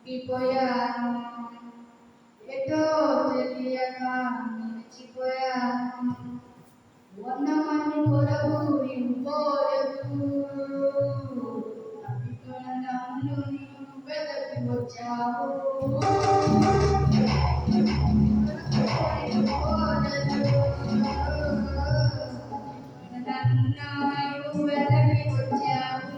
తప్పిపోయాను, ఎటో తెలియక నిలిచిపోయాను. 100 మంది కొరకు ఇంపోలేదు, తప్పిపోయిన నన్ను నీవు వెదకి వచ్చావు. నన్ను వెదకి వచ్చావు.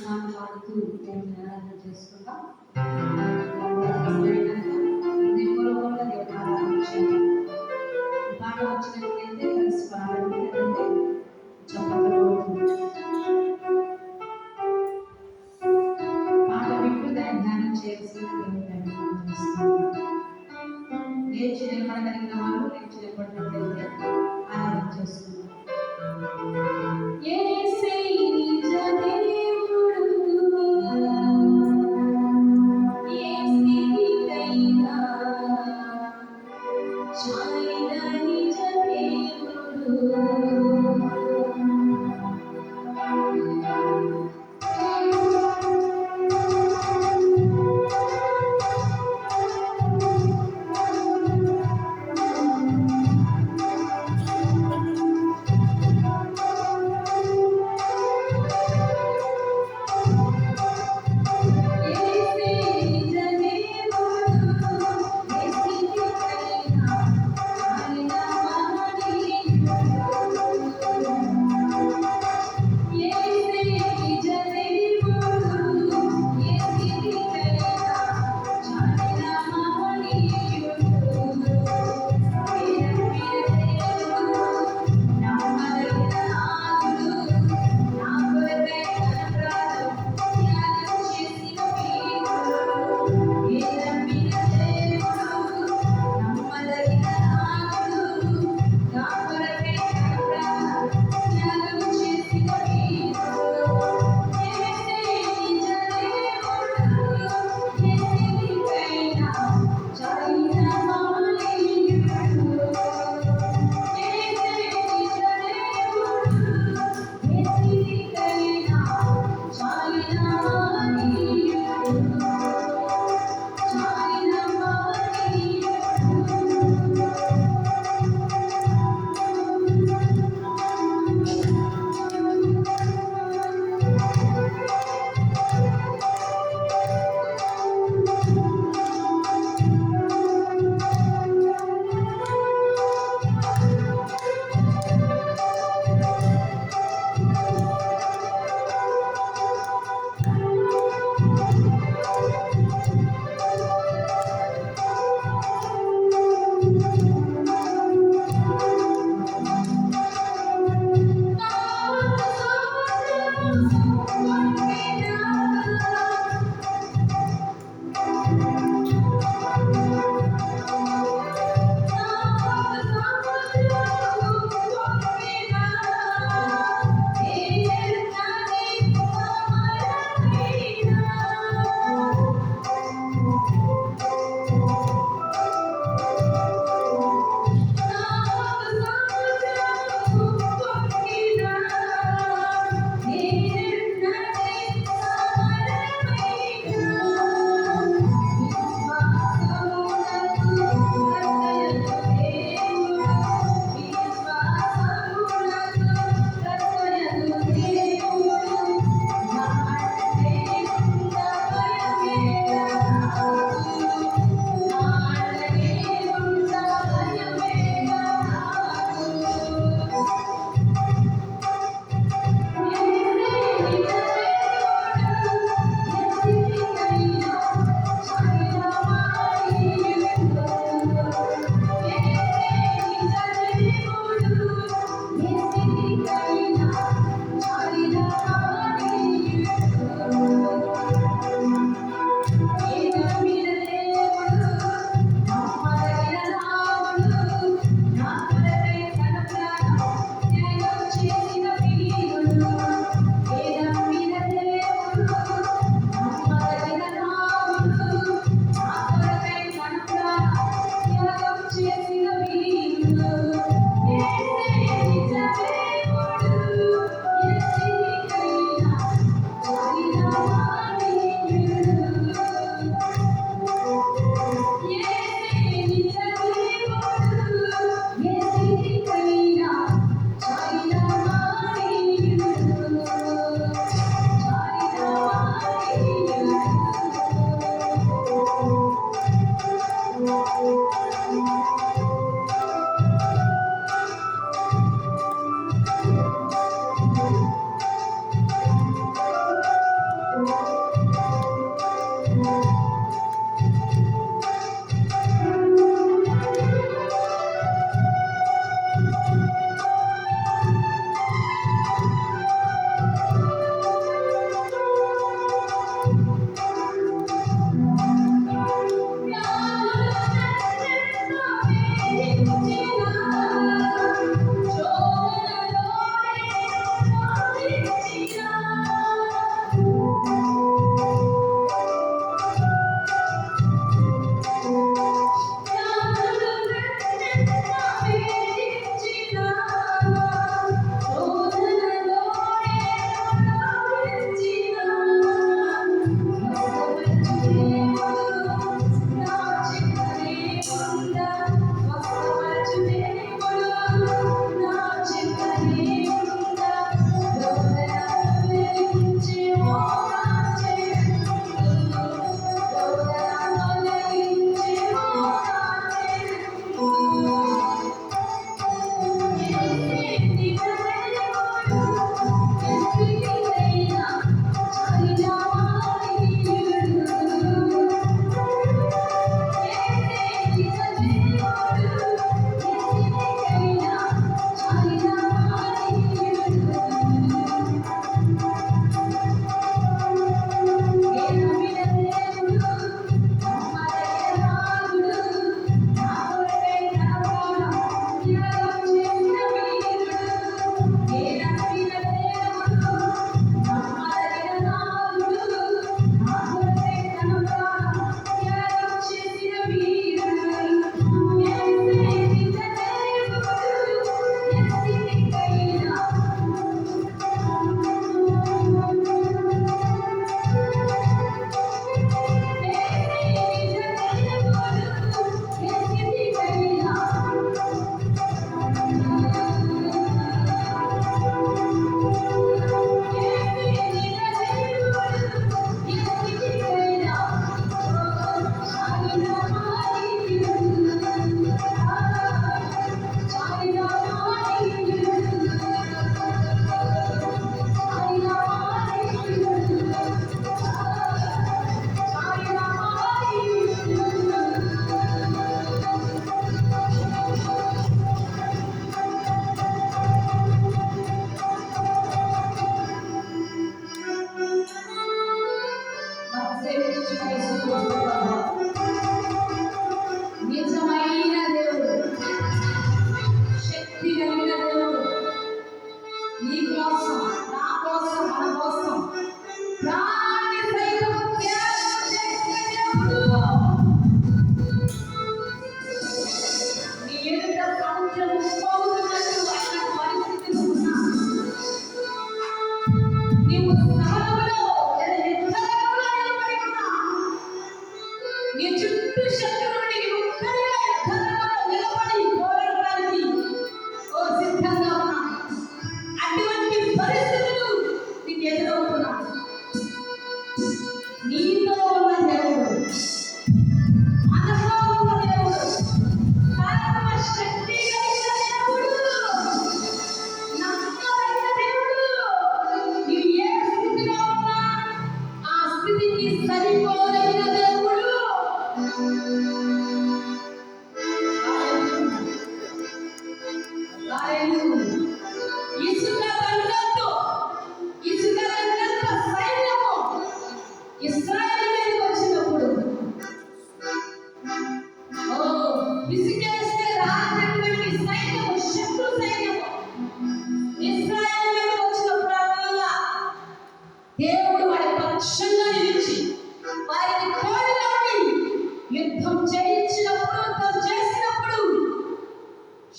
మనం పాడుతూ దేవుని ఆరాధన చేసుకుంటాం. దేవుని ఆరాధించండి. మోకరించినప్పటికైతే ఆరాధన చేసుకుందాం. యేసే నిజ దేవుడు, ఏ స్థితికైనా చాలిన నిజ దేవుడు. యేసే నిజ దేవుడు, ఏ స్థితికైనా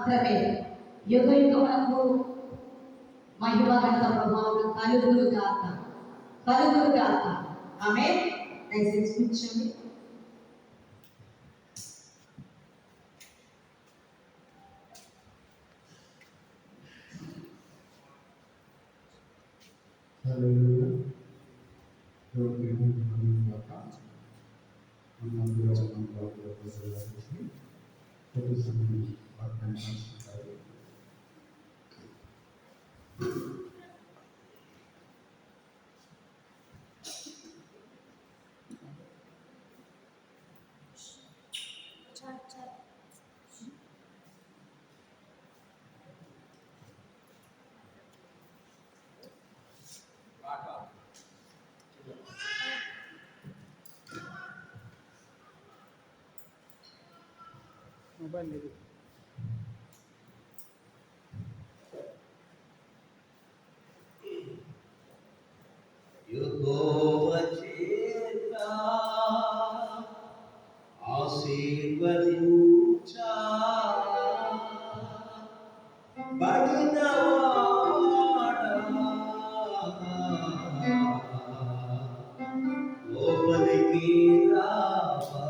మాత్రమే. యుగ యుగములకు మహిమ ఘనత ప్రభావం కలుగును గాక, కలుగును గాక. ఆమేన్. దయచేసి కూర్చోండి. యెహోవా చేత ఆశీర్వదించా బడినవాడా లోపలికి రావా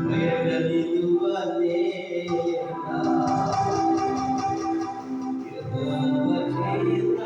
బయటనిలువలేదా యెహోవా చేత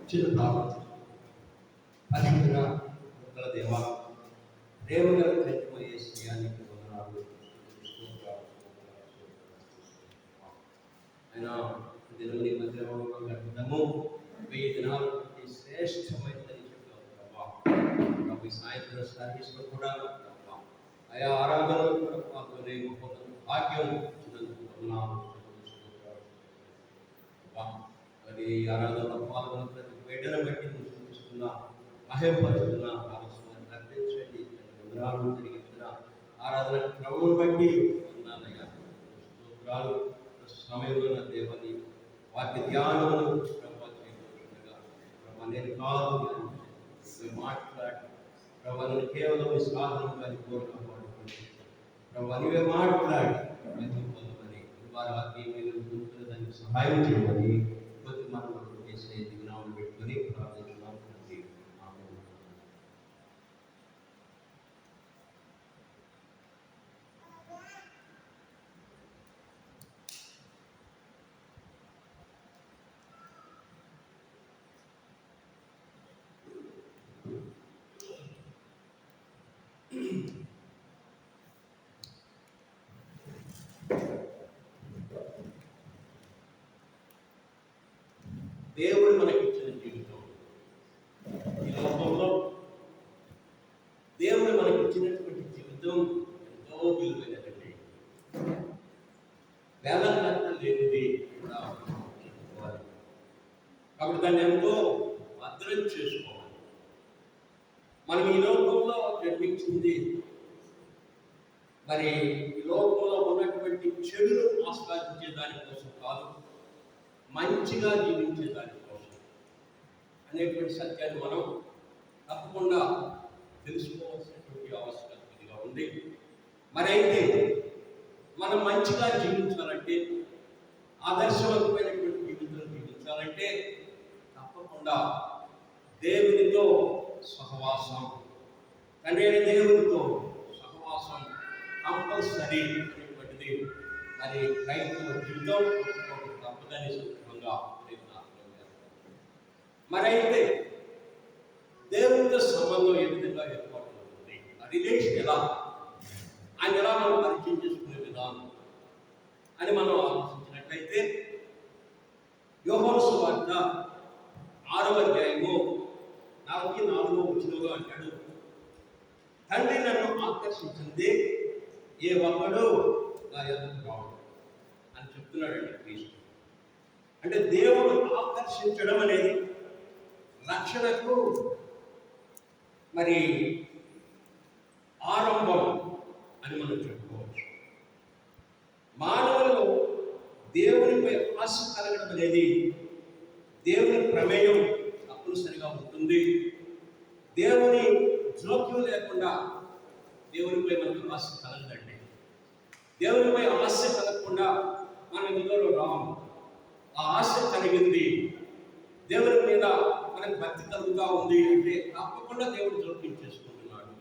చిన్న ప్రార్థన. పరిశుద్ధుడా గల దేవా, దేవుని సమయానికి వందనాలు. దినముని మధ్యలో గడ్డము 1000 దినాలు శ్రేష్టమైనదని చెప్పావు ప్రభా. ప్రభు ఈ సాయంత్రం సర్వీస్లో కూడా ప్రభా ఆయా ఆరాధనలు కూడా పాల్గొనే భాగ్యం ఇచ్చినందుకు వందనాలు. మరి ఈ ఆరాధనలో పాల్గొన్న ప్రతి బిడ్డను బట్టి నువ్వు చూపిస్తున్నా మహిమపరుస్తున్నా భాగస్వామి అర్పించండి. వందనాలు జరిగిస్తున్న ఆరాధన క్రమం బట్టి వందనాలయ్యా. స్తోత్రాలు. సమయంలో నా దేవని వాటి ధ్యానమును ప్రభావ చేయబోతుండగా ప్రభా నేను కాదు మాట్లాడి ప్రభా నేను కేవలం మీ సాధనంగా కోరుకోవాలనుకుంటే ప్రభా నీవే మాట్లాడి పొందమని వారి ఆత్మీయ దానికి సహాయం చేయమని కొద్ది మనం చేసే దిగునామం పెట్టుకొని ప్రార్థించున్నాం. దేవుడు మనకిచ్చిన జీవితం ఈ లోకంలో దేవుడు మనకిచ్చినటువంటి జీవితం ఎంతో విలువైనదండి. వేలకట్ట లేనిది కూడా చెప్పుకోవాలి. కాబట్టి దాన్ని ఎంతో భద్రం చేసుకోవాలి. మనం ఈ లోకంలో జన్మించింది మరి ఈ లోకంలో ఉన్నటువంటి చెడును ఆస్వాదించే దానికోసం కాదు, మంచిగా జీవించే దానికోసం అనేటువంటి సత్యాన్ని మనం తప్పకుండా తెలుసుకోవాల్సినటువంటి ఆవశ్యకతగా ఉంది. మరి అయితే మనం మంచిగా జీవించాలంటే, ఆదర్శవంతమైనటువంటి జీవితం జీవించాలంటే తప్పకుండా దేవునితో సహవాసం, తండ్రి దేవునితో సహవాసం కంపల్సరీ అనేటువంటిది మరి క్రైస్తవ జీవితం తప్పదని సందర్భంగా మరి అయితే దేవునితో సంబంధం ఏ విధంగా ఏర్పడుతుంది, ఆ రిలేషన్ ఎలా, ఆయన ఎలా మనం పరిచయం చేసుకునే విధానం అని మనం ఆలోచించినట్లయితే యోహాను సువార్త 6వ అధ్యాయము 44వ వచనంలో అంటాడు, తండ్రి నన్ను ఆకర్షించింది ఏ ఒక్కడు నా యొద్దకు రాడు అని చెప్తున్నాడండి క్రీస్తు. అంటే దేవుడు ఆకర్షించడం అనేది రక్షణకు మరి ఆరంభం అని మనం చెప్పుకోవచ్చు. మానవులు దేవునిపై ఆశ కలగడం అనేది దేవుని ప్రమేయం తప్పనిసరిగా ఉంటుంది. దేవుని జోక్యం లేకుండా దేవునిపై మనకు ఆశ కలగదండి. దేవునిపై ఆశ కలగకుండా మనం ఇందులో రాము. ఆ ఆశ కలిగింది, దేవుని మీద మనకు భక్తి కలుగుతూ ఉంది అంటే తప్పకుండా దేవుడు జోక్యం చేసుకుంటున్నాడు.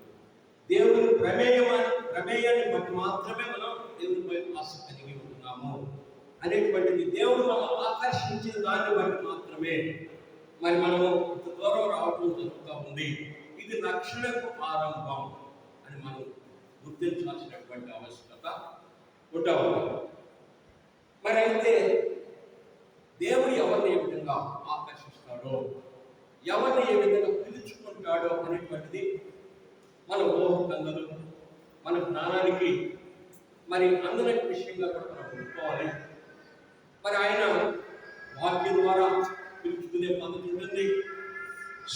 దేవుని ప్రమేయాన్ని బట్టి మాత్రమే మనం దేవునిపై ఆశ కలిగి ఉంటున్నాము అనేటువంటిది. దేవుడు మనం ఆకర్షించిన దాన్ని బట్టి మాత్రమే మరి మనము ఇంత దూరం రావడం జరుగుతూ ఉంది. ఇది రక్షణకు ఆరంభం అని మనం గుర్తించాల్సినటువంటి ఆవశ్యకత ఉంటా ఉంది. మరి అయితే దేవుడు ఎవరిని ఏ విధంగా ఆకర్షిస్తాడో, ఎవరిని ఏ విధంగా పిలుచుకుంటాడో అనేటువంటిది మన ఊహకందలు, మన జ్ఞానానికి మరి అందరి విషయంగా కూడా మనం తెలుసుకోవాలి. మరి ఆయన వాక్యం ద్వారా పిలుచుకునే పద్ధతి ఉంటుంది,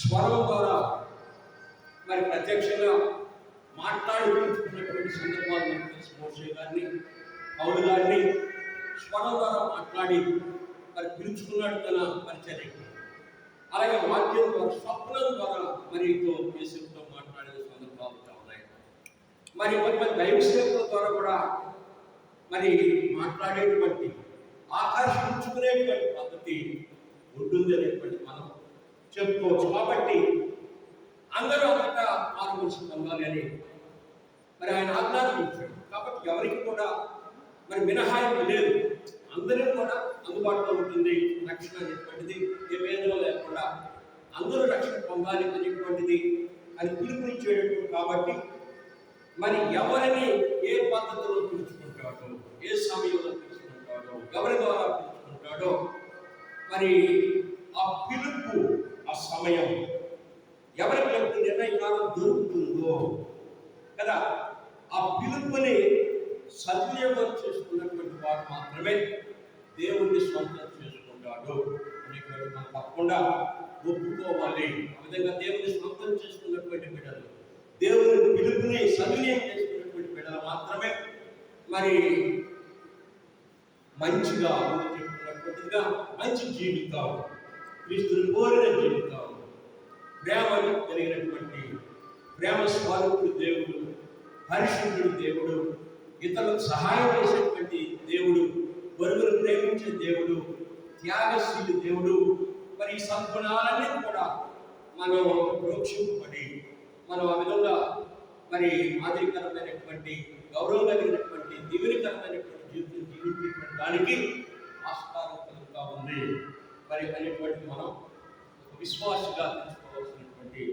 స్వరం ద్వారా మరి ప్రత్యక్షంగా మాట్లాడి పిలుచుకున్నటువంటి సందర్భాలు మనకు తెలుసు. మోషే గారిని, పౌలు గారిని స్వరం ద్వారా మాట్లాడి మరి పిలుచుకున్నాడు తన పరిచర్యకు. అలాగే వాక్యం ద్వారా, స్వప్నం ద్వారా మరి యేసుతో మాట్లాడిన సందర్భాలు ఉన్నాయి. మరి కొంతమంది దైవ సేవకుల ద్వారా కూడా మరి మాట్లాడేటువంటి, ఆకర్షించుకునేటువంటి పద్ధతి ఉంటుంది అనేటువంటి మనం చెప్పుకోవచ్చు. కాబట్టి అందరూ అంతటా మారుమనిషి పొందాలి అని మరి ఆయన ఆజ్ఞాపించాడు. కాబట్టి ఎవరికి కూడా మరి మినహాయింపు లేదు, అందరికీ కూడా అందుబాటులో ఉంటుంది రక్షణ అనేటువంటిది. ఏ వేదన లేకుండా అందరూ రక్షణ పొందాలి అనేటువంటిది అది పిలుపునిచ్చేటటువంటి. కాబట్టి మరి ఎవరిని ఏ పద్ధతిలో పిలుచుకుంటాడో, ఏ సమయంలో పిలుచుకుంటాడో, ఎవరి ద్వారా పిలుచుకుంటాడో పిలిచాడో మరి ఆ పిలుపు, ఆ సమయం ఎవరికి ఎప్పుడు నిర్ణయకాలం దొరుకుతుందో కదా, ఆ పిలుపుని సద్వినియోగం చేసుకున్నటువంటి వాడు మాత్రమే దేవుణ్ణి సొంతం చేసుకుంటాడు అనేటువంటి మనం తప్పకుండా ఒప్పుకోవాలి. ఆ విధంగా దేవుని సొంతం చేసుకున్నటువంటి బిడ్డలు, దేవుని పిలుపుని సద్వినియోగం చేసుకున్నటువంటి బిడ్డలు మాత్రమే మరి మంచిగా చెప్పుకున్నటువంటిగా మంచి జీవితం, క్రీస్తుని కోరిన జీవితం, ప్రేమ కలిగినటువంటి ప్రేమ స్వరూపుడు దేవుడు, పరిశుద్ధుడు దేవుడు, ఇతరులకు సహాయం చేసేటువంటి దేవుడు, వరువును ప్రేమించే దేవుడు, త్యాగశీలి దేవుడు. మరి ఈ సద్గుణాలన్నీ కూడా మనం ప్రోక్షింపబడి మనం ఆ విధంగా మరి ఆదరికరమైనటువంటి, గౌరవం కలిగినటువంటి, దీవెనకరమైనటువంటి జీవితం జీవించేటువంటి దానికి ఆస్కారం కలుగుతూ ఉంది మరి అనేటువంటి మనం ఒక విశ్వాసగా తెలుసుకోవాల్సినటువంటి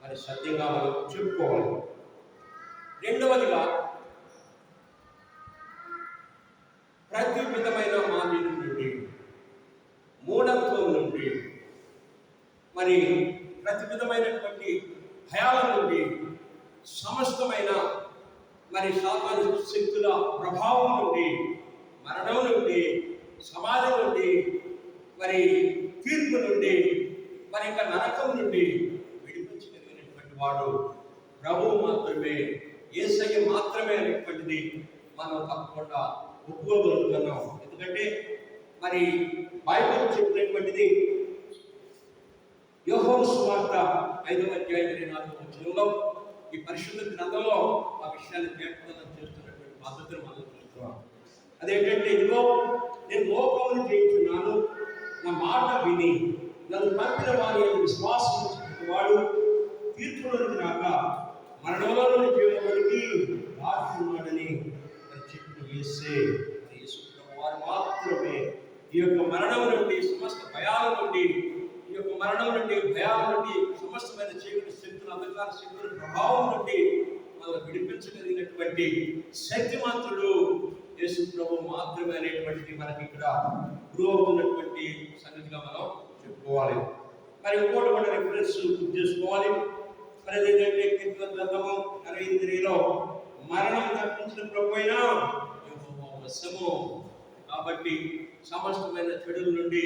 మరి సత్యంగా మనం చెప్పుకోవాలి. రెండవదిగా ప్రతి విధమైన మాలిన్యం నుండి, మూఢత్వం నుండి, మరి ప్రతి విధమైనటువంటి భయాల నుండి, సమస్తమైన మరి సాతాను శక్తుల ప్రభావం నుండి, మరణం నుండి, సమాధి నుండి, మరి తీర్పు నుండి, మరి ఇంకా నరకం నుండి విడిపించగలిగినటువంటి వాడు ప్రభువు మాత్రమే, యేసయ్య మాత్రమే అనేటువంటిది మనం తప్పకుండా ఒప్పుకోగలుగుతున్నాం. ఎందుకంటే మరి బైబిల్ చెప్పినటువంటిది యోహాను సువార్త 5వ అధ్యాయం 24వ వచనంలో ఈ పరిశుద్ధ గ్రంథంలో ఆ విషయాన్ని పేర్కొనడం చేస్తున్నటువంటి పద్ధతిని మనం చూస్తున్నాం. అదేంటంటే, ఇదిగో నేను లోకమును జయించున్నాను, నా మాట విని నన్ను పంపిన వారి విశ్వాసం వాడు తీర్పులోనికి రాక మరణంలో నుండి జీవంలోనికి రాస్తున్నాడని చెప్పిన యేసు వారు మాత్రమే ఈ యొక్క మరణం నుండి, సమస్త భయాల నుండి, ఈ యొక్క మరణం నుండి, భయాల నుండి, సమస్తమైన చీకటి శక్తుల, అంధకార శక్తుల ప్రభావం నుండి మనం విడిపించగలిగినటువంటి శక్తిమంతుడు యేసు ప్రభు మాత్రమే అనేటువంటిది మనకి ఇక్కడ ప్రూవ్ అవుతున్నటువంటి సంగతిగా మనం చెప్పుకోవాలి. మరి ఇంకోటి కూడా రిఫరెన్స్ చేసుకోవాలి. మరి ఏదైతే కీర్తన గ్రంథము 48:3లో మరణం తప్పించిన ప్రభు అయినా యెహోవా వశము. కాబట్టి సమస్తమైన చెడుల నుండి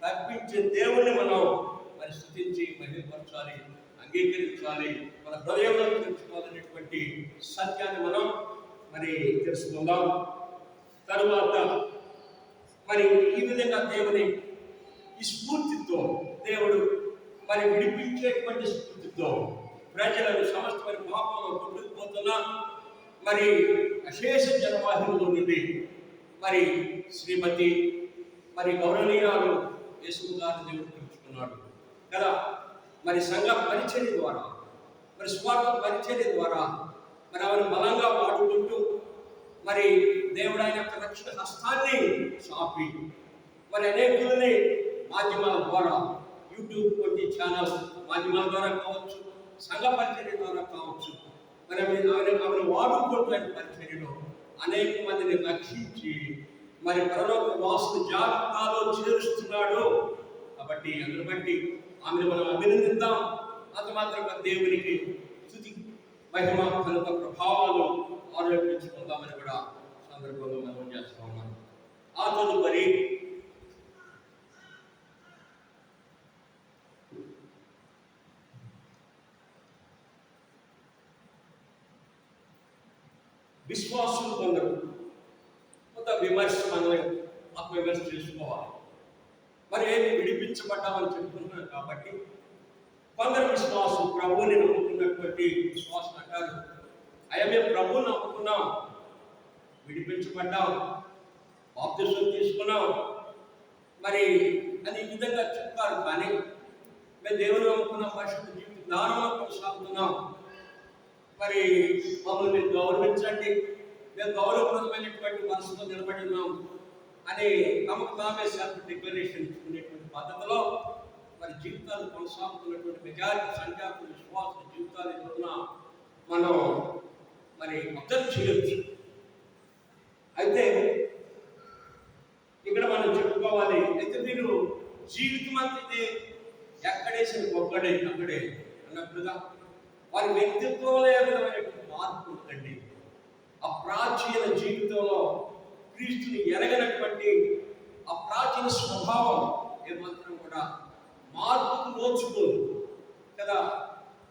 తప్పించే దేవుణ్ణి మనం మరి స్తుతించి మహిమపరచాలి, అంగీకరించాలి, మన హృదయంలో తెలుసుకోవాలనేటువంటి సత్యాన్ని మనం మరి తెలుసుకుందాం. తరువాత మరి ఈ విధంగా దేవుని ఈ స్ఫూర్తితో దేవుడు మరి విడిపించేటువంటి స్ఫూర్తితో ప్రజలను సమస్తమైన పాపంలో కొట్టుకుపోతున్నా మరి అశేష జనవాహినిలో నుండి మరి శ్రీమతి మరి గౌరవనీయాలు యేసు గారిని దేవుడు పిలుచుకున్నాడు కదా. మరి సంఘ పరిచర్య ద్వారా, మరి స్వార్థ పరిచర్య ద్వారా మరి ఆమెను బలంగా వాడుకుంటూ మరి దేవుడు ఆయన యొక్క రక్షణ హస్తాన్ని చాపి మరి అనేకులని మాధ్యమాల ద్వారా, యూట్యూబ్ వంటి ఛానల్ మాధ్యమాల ద్వారా కావచ్చు, సంఘ పరిచర్య ద్వారా కావచ్చు, మరి ఆమెను వాడుకుంటూ ఆయన పరిచర్యలో అనేక మందిని రక్షించి మరి పరలోక వాసుల జాబితాలో చేరుస్తున్నాడు. కాబట్టి అందుని బట్టి ఆమెను మనం అభినందిద్దాం. అంత మాత్రమే దేవునికి స్తుతి, మహిమ, ఘనత, ప్రభావాలు ఆరోపించుకుందామని కూడా సందర్భంగా మనం చేస్తా ఉన్నాం. ఆ తదుపరి విశ్వాసులు కొందరు కొంత విమర్శ, మనం ఆత్మవిమర్శ చేసుకోవాలి. మరి ఏమి విడిపించబడ్డామని చెప్తున్నాం కాబట్టి కొందరు విశ్వాసం, ప్రభువుని నమ్ముకున్నటువంటి విశ్వాసం అంటారు, అయ్యా మేము ప్రభువుని నమ్ముకున్నాం, విడిపించబడ్డాం, బాప్తిసం తీసుకున్నాం మరి అని ఈ విధంగా చెప్తారు. కానీ మేము దేవుని నమ్ముకున్నాం, పరిశుద్ధ జీవిత జ్ఞానంలో కొనసాగుతున్నాం, మరి మమ్మల్ని గౌరవించండి, మేము గౌరవప్రదమైనటువంటి మనసుతో నిలబడి ఉన్నాం అని తమకు తామే సెల్ఫ్ డిక్లరేషన్ ఇచ్చుకునేటువంటి పద్ధతిలో మరి జీవితాలు కొనసాగుతున్నటువంటి మెజారిటీ సంఖ్యాకుల విశ్వాస జీవితాలు ఎదురున మనం మరి అబ్జర్వ్ చేయొచ్చు. అయితే ఇక్కడ మనం చెప్పుకోవాలి, అక్కడే అన్నట్లుగా వారి వ్యక్తిత్వంలో ఏ విధమైన మార్పు ఉందండి. ఆ ప్రాచీన జీవితంలో క్రీస్తుని ఎరగనటువంటి ఆ ప్రాచీన స్వభావం ఏమాత్రం కూడా మార్పుకు నోచుకోదు కదా.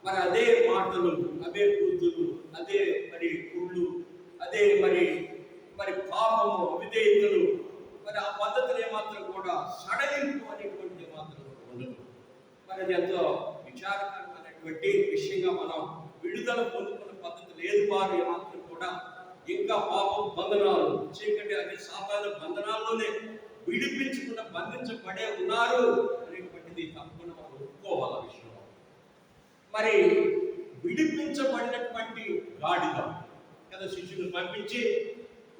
మరి అదే మాటలు, అదే బుద్ధులు, అదే మరి కుళ్ళు, అదే మరి పాపము, అవిధేయతలు, మరి ఆ పద్ధతులు ఏమాత్రం కూడా సడలింపు అనేటువంటి ఏమాత్రం ఉండదు. మరి అది ఎంతో విచారకరమైనటువంటి విషయంగా మనం విడుదల పొందుకున్న పద్ధతి లేదు. వారు ఏమాత్రం కూడా ఇంకా పాపం బంధనాలు, చీకటి అనే సాధారణ బంధనాల్లోనే విడిపించకుండా బంధించబడే ఉన్నారు అనేటువంటిది తప్పకుండా మనం ఒప్పుకోవాలి ఆ విషయంలో. మరి విడిపించబడినటువంటి గాడిద కదా శిష్యులు పంపించి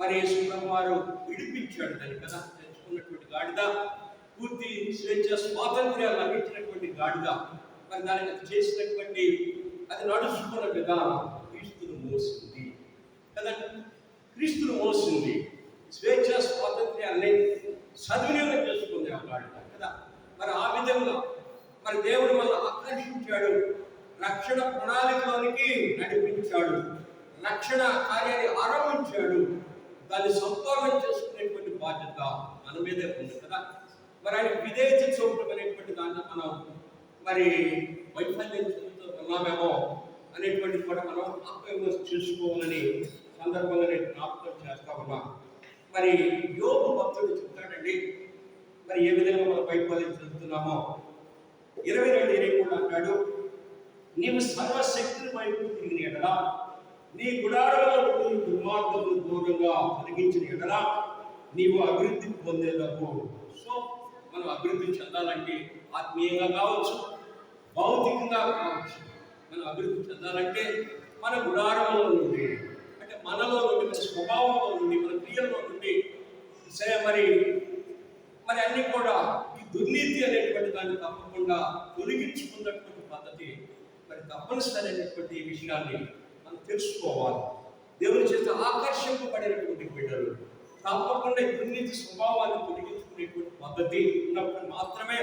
మరి యేసుప్రభువు వారు విడిపించాడు దాన్ని కదా. తెచ్చుకున్నటువంటి గాడిద, పూర్తి స్వేచ్ఛ స్వాతంత్ర్యాలు లభించినటువంటి గాడిద, మరి దానికి చేసినటువంటి అది నడుచుకున్న విధానం క్రీస్తును మోసింది కదా. క్రీస్తును మోసింది, స్వేచ్ఛ స్వాతంత్ర్యాన్ని సద్వినియోగం చేసుకుంది ఆ గాడిద కదా. మరి ఆ విధంగా మరి దేవుడు వల్ల ఆకర్షించాడు, రక్షణ ప్రణాళికలోనికి నడిపించాడు, రక్షణ కార్యాన్ని ఆరంభించాడు. దాన్ని సంపూర్ణం చేసుకునేటువంటి బాధ్యత మన మీదే ఉంది కదా. మరి ఆయన విధేయత చూపడం అనేటువంటి దాన్ని మనం మరి వైఫల్యం చెందుతూ ఉన్నామేమో అనేటువంటిది కూడా మనం ఆత్మీయంగా చేసుకోవాలని సందర్భంగా నేను జ్ఞాపకం చేస్తా ఉన్నా. మరి యోబు భక్తుడు చెప్తాడండి, మరి ఏ విధంగా మనం వైఫల్యం చెందుతున్నామో 22:23 అంటాడు, నీవు సర్వశక్తుని వైపు తిరిగిన ఎడలా, నీ గుడారంలో నుండి దుర్మార్గములు దూరంగా తొలగించిన ఎడలా నీవు అభివృద్ధి పొందేదవు. సో మనం అభివృద్ధి చెందాలంటే ఆత్మీయంగా కావచ్చు, భౌతికంగా కావచ్చు. మనం అభివృద్ధి చెందాలంటే మన గుడారంలో నుండి, అంటే మనలో నుండి, మన స్వభావంలో నుండి, మన క్రియల్లో నుండి మరి అన్ని కూడా ఈ దుర్నీతి అనేటువంటి దాన్ని తప్పకుండా తొలగించుకున్నటువంటి పద్ధతి మరి తప్పనిసరి అనేటువంటి విషయాన్ని మనం తెలుసుకోవాలి. దేవుని చేత ఆకర్షింపబడినటువంటి బిడ్డలు తప్పకుండా ఈ దుర్నీతి స్వభావాన్ని తొలగించుకునేటువంటి పద్ధతి ఉన్నప్పుడు మాత్రమే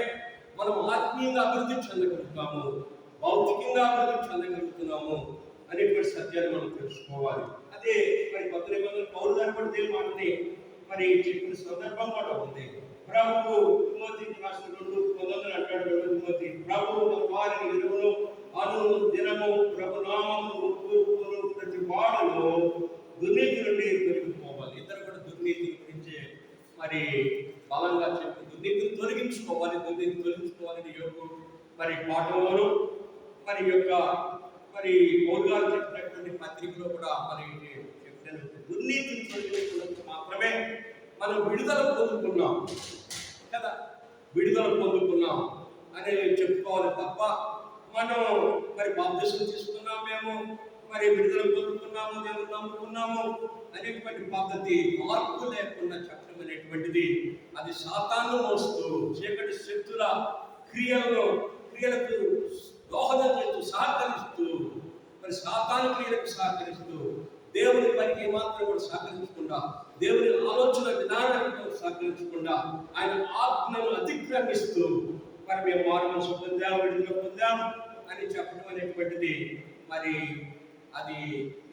మనం ఆత్మీయంగా అభివృద్ధి చెందగలుగుతాము, భౌతికంగా అభివృద్ధి చెందగలుగుతున్నాము అనేటువంటి సత్యాన్ని మనం తెలుసుకోవాలి. అదే మరి కొత్త నిబంధనలు పౌలు గారు కూడా దేవుని మాటని మరి చెప్పిన సందర్భం కూడా ఉంది. ప్రభువు తిమోతికి రాసిన 2:19 అంటాడు, తిమోతి, ప్రభువు వారిని విలువను అను దినము ప్రభునామము ఒప్పుకొను ప్రతి వాడును దుర్నీతి నుండి తొలగిపోవాలి. ఇద్దరు కూడా దుర్నీతి గురించి మరి బలంగా చెప్పి దుర్నీతిని తొలగించుకోవాలని యోగు మరి పాఠంలోను మరి యొక్క మరి పౌలు గారు చెప్పినటువంటి పత్రికలో కూడా మరి చెప్పిన దుర్నీతిని తొలగించుకోవడానికి మాత్రమే మనం విడుదల పొందుకున్నాం కదా, విడుదల పొందుకున్నాం అని చెప్పుకోవాలి తప్ప మనం మరి బాప్తిసం తీసుకున్నాం, మేము మరి విడుదల పొందుకున్నాము, దేవుని నమ్ముకున్నాము అనేటువంటి పద్ధతి మార్పు లేకుండా చెప్పడం అనేటువంటిది అది సాతాను మోస్తూ చీకటి శక్తుల క్రియలకు దోహదం చేస్తూ సహకరిస్తూ మరి సాతాను క్రియలకు సహకరిస్తూ దేవుని పనికి మాత్రం కూడా సహకరించకుండా, దేవుని ఆలోచన విధానానికి సహకరించకుండా ఆయన ఆత్మను అతిక్రమిస్తూ మరి మేము మారుమనసు పొందాము, విడుదల పొందాము అని చెప్పడం అనేటువంటిది మరి అది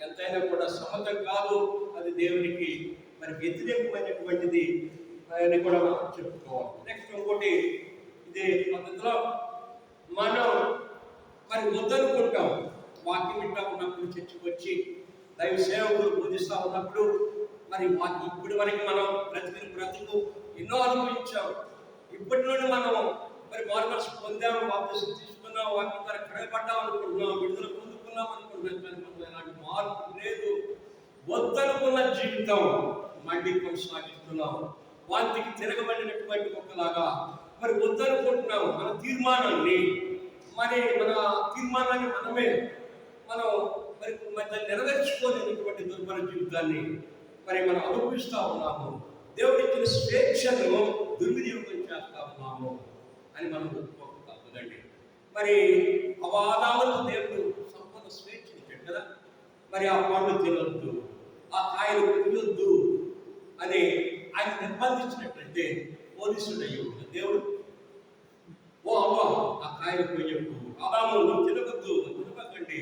ఎంతైనా కూడా సమ్మతం కాదు, అది దేవునికి మరి వ్యతిరేకమైనటువంటిది అని కూడా మనం చెప్పుకోవాలి. నెక్స్ట్ ఇంకోటి, ఇదే పద్ధతిలో మనం మరి వద్దనుకుంటాం, వాక్యం వింటా ఉన్నప్పుడు చర్చకు వచ్చి దైవ సేవకులు బోధిస్తూ ఉన్నప్పుడు మరి ఇప్పటి వరకు మనం బ్రతుకు ఎన్నో అనుభవించాం. ఇప్పటి నుండి మనం మరి మారుమనసు పొందాము, బాప్తిసం తీసుకున్నాం, వాక్యం ద్వారా కడగబడ్డాం అనుకుంటున్నాం, విడుదల పొందుకున్నాం అనుకుంటున్నాం, కానీ మనకు ఎలాంటి మార్పు లేదు. వద్దనుకున్న జీవితం మళ్ళీ కొనసాగిస్తున్నాం, వాటికి తిరగబడినటువంటి ఒకలాగా మరి వద్దనుకుంటున్నాం. మన తీర్మానాన్ని మనమే మనం మరి నెరవేర్చుకోలేనటువంటి దుర్భర జీవితాన్ని మరి మనం అనుభవిస్తూ ఉన్నాము. దేవుడి ఇచ్చిన స్వేచ్ఛను దుర్వినియోగం చేస్తా ఉన్నాము అని మనం ఒప్పుకోక తప్పదండి. మరి అవాదాలకు దేవుడు సంపూర్ణ స్వేచ్ఛ ఇచ్చాడు కదా. మరి ఆ పండు తినొద్దు, ఆ కాయలు తినొద్దు అని ఆయన నిర్బంధించినట్లయితే పోలీసుడు అయ్యి దేవుడు, ఓ అవ్వ ఆ కాయలు కొయ్యకు, ఆదాము నువ్వు తినవద్దు, తినకండి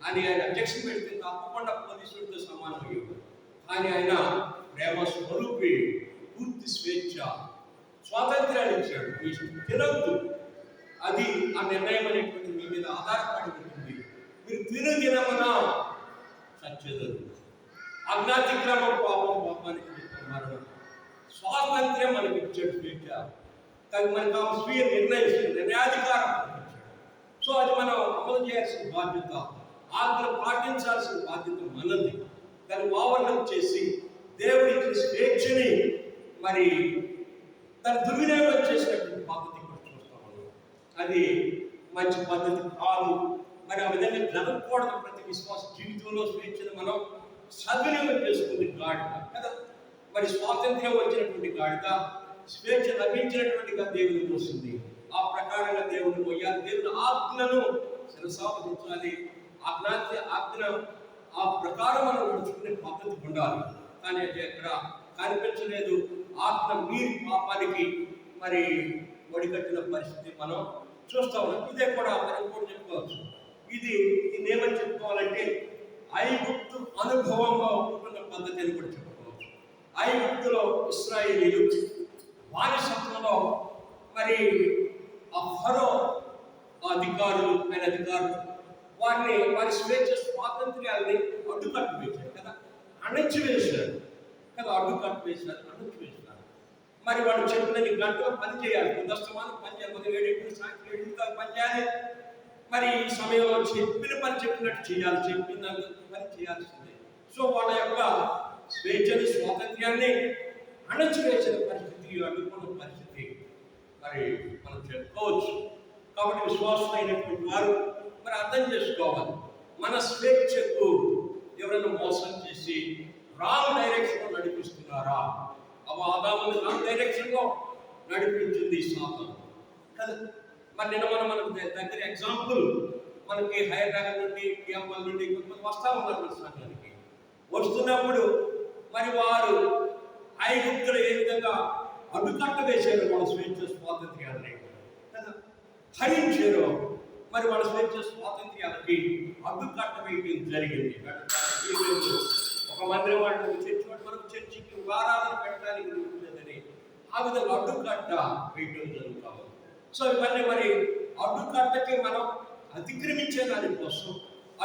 అని ఆయన అబ్జెక్షన్ పెడితే తప్పకుండా పోలీసులతో సమానం అయ్యేవాడు. కానీ ఆయన ప్రేమ స్వరూపి, పూర్తి స్వేచ్ఛ, స్వాతంత్ర్యాన్ని ఇచ్చాడు. మీరు తినవద్దు, అది ఆ నిర్ణయం అనేటువంటి మీ మీద ఆధారపడి ఉంటుంది. మీరు తినమనా సత్యదరు అజ్ఞాతిక్రమం పాపానికి మరణం. స్వాతంత్ర్యం మనకి ఇచ్చాడు, స్వేచ్ఛ. కానీ మనకు ఆ స్వీయ నిర్ణయాధికారం ఇచ్చాడు. సో అది మనం అమలు చేయాల్సిన బాధ్యత, ఆజ్ఞలు పాటించాల్సిన బాధ్యత మనది. దాన్ని ఓవర్లప్ చేసి దేవుడి ఇచ్చిన స్వేచ్ఛని మరి దాన్ని దుర్వినియోగం చేసినటువంటి పద్ధతి కూడా చూస్తాము. అది మంచి పద్ధతి కాదు. మరి ఆ విధంగా జరగకూడదు. ప్రతి విశ్వాస జీవితంలో స్వేచ్ఛను మనం సద్వినియోగం చేసుకుంది గాడిద కదా. మరి స్వాతంత్ర్యం వచ్చినటువంటి గాడిద, స్వేచ్ఛ లభించినటువంటిగా దేవుని వస్తుంది. ఆ ప్రకారంగా దేవుని పోయాలి. దేవుని ఆజ్ఞను శిరసావహించాలి. ఆజ్ఞ ఆ ప్రకారం మనం నడుచుకునే పద్ధతి ఉండాలి. కానీ అది ఎక్కడ కనిపించలేదు. ఆజ్ఞ మీరి పాపానికి మరి ఒడిగట్టిన పరిస్థితి మనం చూస్తా ఉన్నాం. ఇదే కూడా మనం కూడా చెప్పుకోవచ్చు. దీన్ని ఏమని చెప్పుకోవాలంటే ఐగుప్తు అనుభవంగా ఉంటున్న పద్ధతి అని కూడా చెప్పుకోవచ్చు. ఐగుప్తులో ఇశ్రాయేలీలు బానిసత్వంలో మరి ఆ ఫరో అధికారులు వారి స్వేచ్ఛ స్వాతంత్ర్యాన్ని అడ్డుకట్టు వేశారు కదా, అణచివేశారు కదా, అణచివేశారు. మరి వాళ్ళు చెప్పినని గంటలో పని చేయాలి, ఉదస్తమానం పని చేయాలి, 7 సాయంత్రం 7 పని చేయాలి. మరి ఈ సమయంలో చెప్పిన పని చెప్పినట్టు చేయాలి, చెప్పిన పని చేయాల్సిందే. సో వాళ్ళ యొక్క స్వేచ్ఛని స్వాతంత్ర్యాన్ని అణచివేసిన పరిస్థితి, అడ్డుకున్న పరిస్థితి మరి మనం చెప్పుకోవచ్చు. కాబట్టి విశ్వాసులైనటువంటి వారు మరి అర్థం చేసుకోవాలి, మన స్వేచ్ఛకు ఎవరైనా మోసం చేసి రాంగ్ డైరెక్షన్లో నడిపిస్తున్నారా? ఆదాముని రాంగ్ డైరెక్షన్లో నడిపించింది సాతాను కదా. మరి నిన్న మనకు దగ్గర ఎగ్జాంపుల్, మనకి హైదరాబాద్ నుండి టిఎంఎల్ నుండి కొంతమంది వస్తా ఉన్నారు మన సంఘానికి. వస్తున్నప్పుడు మరి వారు ఐగుప్తులు ఏ విధంగా అడ్డుకట్ట వేశారు వాళ్ళ స్వేచ్ఛ స్వాతంత్ర్యాన్ని కదా, హరించారు. మరి వాళ్ళ స్వేచ్ఛ స్వాతంత్ర్యాలకి అడ్డుకట్ట వేయడం జరిగింది. ఒక మందిరం వాళ్ళు చర్చి వరకు చర్చికి ఆరాధన పెట్టడానికి లేదని ఆ విధంగా అడ్డుకట్ట వేయడం జరుగుతాము. సో ఇవన్నీ మరి అడ్డుకట్టకి మనం అతిక్రమించే దానికోసం,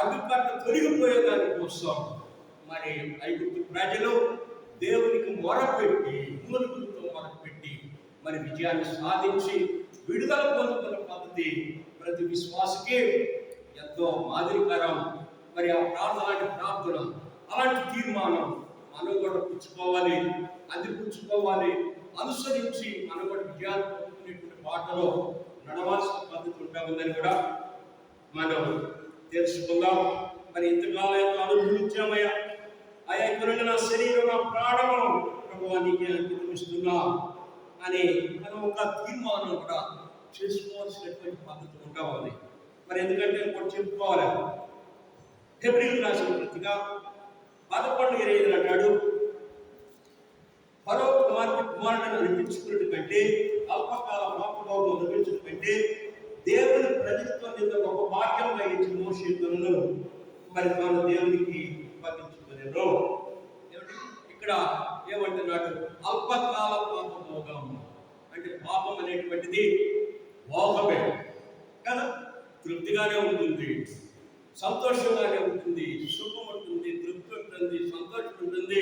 అడ్డుకట్ట తొలగిపోయే దానికోసం మరి ఐగుప్తు ప్రజలు దేవునికి మొరపెట్టి, మూలుగులతో మొరపెట్టి మరి విజయాన్ని సాధించి విడుదల పొందుతున్న పద్ధతి ప్రతి విశ్వాసకి ఎంతో మాదిరికరం. మరి ఆ ప్రార్థన అలాంటి తీర్మానం మనం కూడా పుచ్చుకోవాలి, అందిపుచ్చుకోవాలి, అనుసరించి మనం కూడా విజయాన్ని పొందుకునేటువంటి బాటలో నడవాల్సిన పద్ధతి ఉంటుందని కూడా మనం తెలుసుకుందాం. మరి ఇంతకాలం ఎంత అనుభవించామయ్యా, అయ్యా ఇక్కడ నా శరీరం, నా ప్రాణము ప్రభువానికి అంకితమిస్తున్నా అని మనం ఒక తీర్మానం కూడా చేసుకోవాల్సినటువంటి పద్ధతి ఉంటా ఉంది. మరి ఎందుకంటే కూడా చెప్పుకోవాలి, హెబ్రీయులకు రాసిన పత్రిక 11:25 అంటాడు, ఫరో కుమారుడిని అనిపించుకున్నట్టు కంటే, అల్పకాల పాపభోగం అనుభవించడం కంటే దేవుని ప్రజలతో నిన్న ఒక వాక్యంగా ఇచ్చిన మోషేతులను మరి తాను దేవునికి పట్టించుకునేను. ఇక్కడ ఏమంటున్నాడు? అల్పకాల పాపభోగం అంటే పాపం అనేటువంటిది భోగమే కదా, తృప్తిగానే ఉంటుంది, సంతోషంగానే ఉంటుంది, సుఖం ఉంటుంది, తృప్తి ఉంటుంది, సంతోషం ఉంటుంది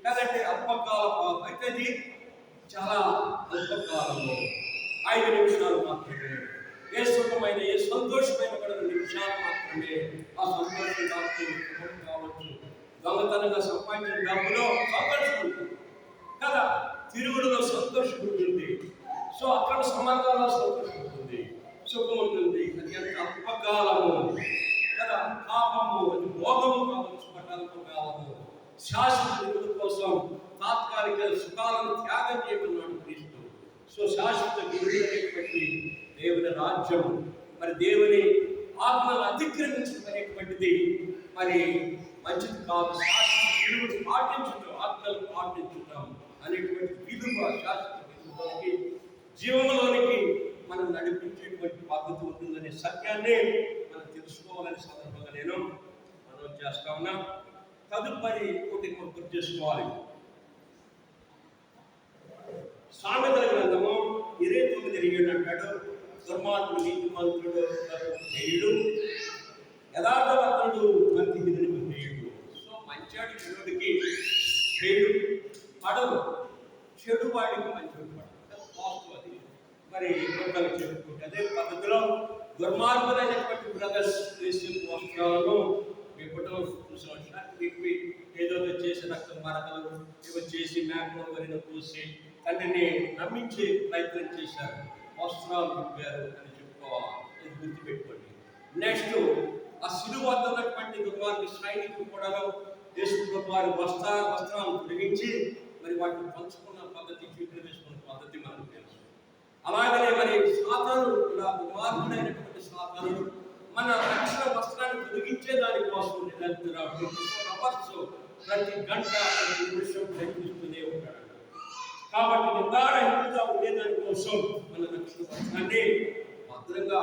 కదంటే అల్పకాల పాపం. అయితే అది చాలా అల్పకాలము, 5 నిమిషాలు మాత్రమే. ఏ సుఖమైన ఏ సంతోషమైన కూడా 2 నిమిషాలు మాత్రమే. ఆ సంతోషం కావచ్చు, సుఖం కావచ్చు, దొంగతనంగా సంపాదించిన డబ్బులో సంతోషం ఉంటుంది కదా, తిరుగుడులో సంతోషం ఉంటుంది. సో అక్కడ సమాధానంలో సంతోషం ఉంటుంది, సుఖం ఉంటుంది. అది ఎంత అల్పకాలము కదా. పాపము అది భోగము కావచ్చు, పటాల్పకాలము. శాశ్వత విడుదల కోసం తాత్కాలిక సుఖాలను త్యాగం చేయమన్నాడు క్రీస్తు. సో శాశ్వత విడుదలైనటువంటి దేవుని రాజ్యం, మరి దేవుని ఆత్మను అతిక్రమించబడేటువంటిది మరి మంచిది కాదు. శాశ్వత విలువను పాటించడం, ఆత్మలు పాటించడం అనేటువంటి విలువ, శాశ్వత విలువలోకి, జీవంలోనికి మనం నడిపించేటువంటి పద్ధతి ఉంటుందనే సత్యాన్ని మనం తెలుసుకోవాలనే సందర్భంగా నేను మనం చేస్తా ఉన్నా. తదుపరి ఒకటి మనం గుర్తు చేసుకోవాలి. సామెతల గ్రంథము 29:7 అంటాడు, దుర్మార్గుడు నీతిమంతుడు చేయుడు, యథార్థవంతుడు భక్తిహీనుడికి చేయుడు. సో మంచాడు చెడుడికి చేయుడు పడదు, చెడు వాడికి మంచోడు పడదు. అది మరి ఒకరు చెప్పుకుంటే అదే పద్ధతిలో దుర్మార్గులైనటువంటి బ్రదర్స్ వేసే వస్త్రాలను మీ ఫోటో చూసి ఏదో చేసి రక్తం మరకలు ఇవి చేసి మేకలు వరిన పూసి తండ్రిని నమ్మించే ప్రయత్నం చేశారు, వస్త్రాలు విప్పారు అని చెప్పుకోవాలి. ఇది గుర్తుపెట్టుకోండి. నెక్స్ట్ ఆ సిలువ వద్ద ఉన్నటువంటి దుర్మార్గ సైనికులు కూడా యేసు వారి వస్త్రాలు తొలగించి మరి వాటిని పంచుకున్న పద్ధతి, చీకులు వేసుకున్న పద్ధతి మనకు తెలుసు. అలాగనే మరి సాతాను కూడా దుర్మార్గుడైనటువంటి సాతాను మన రక్షణ వస్త్రాన్ని తొలగించే దానికోసం ప్రతి గంట ప్రతి నిమిషం ప్రయత్నిస్తూనే ఉంటాడు. కాబట్టి నిందారహితంగా ఉండేదాని కోసం మన రక్షణ వస్త్రాన్ని భద్రంగా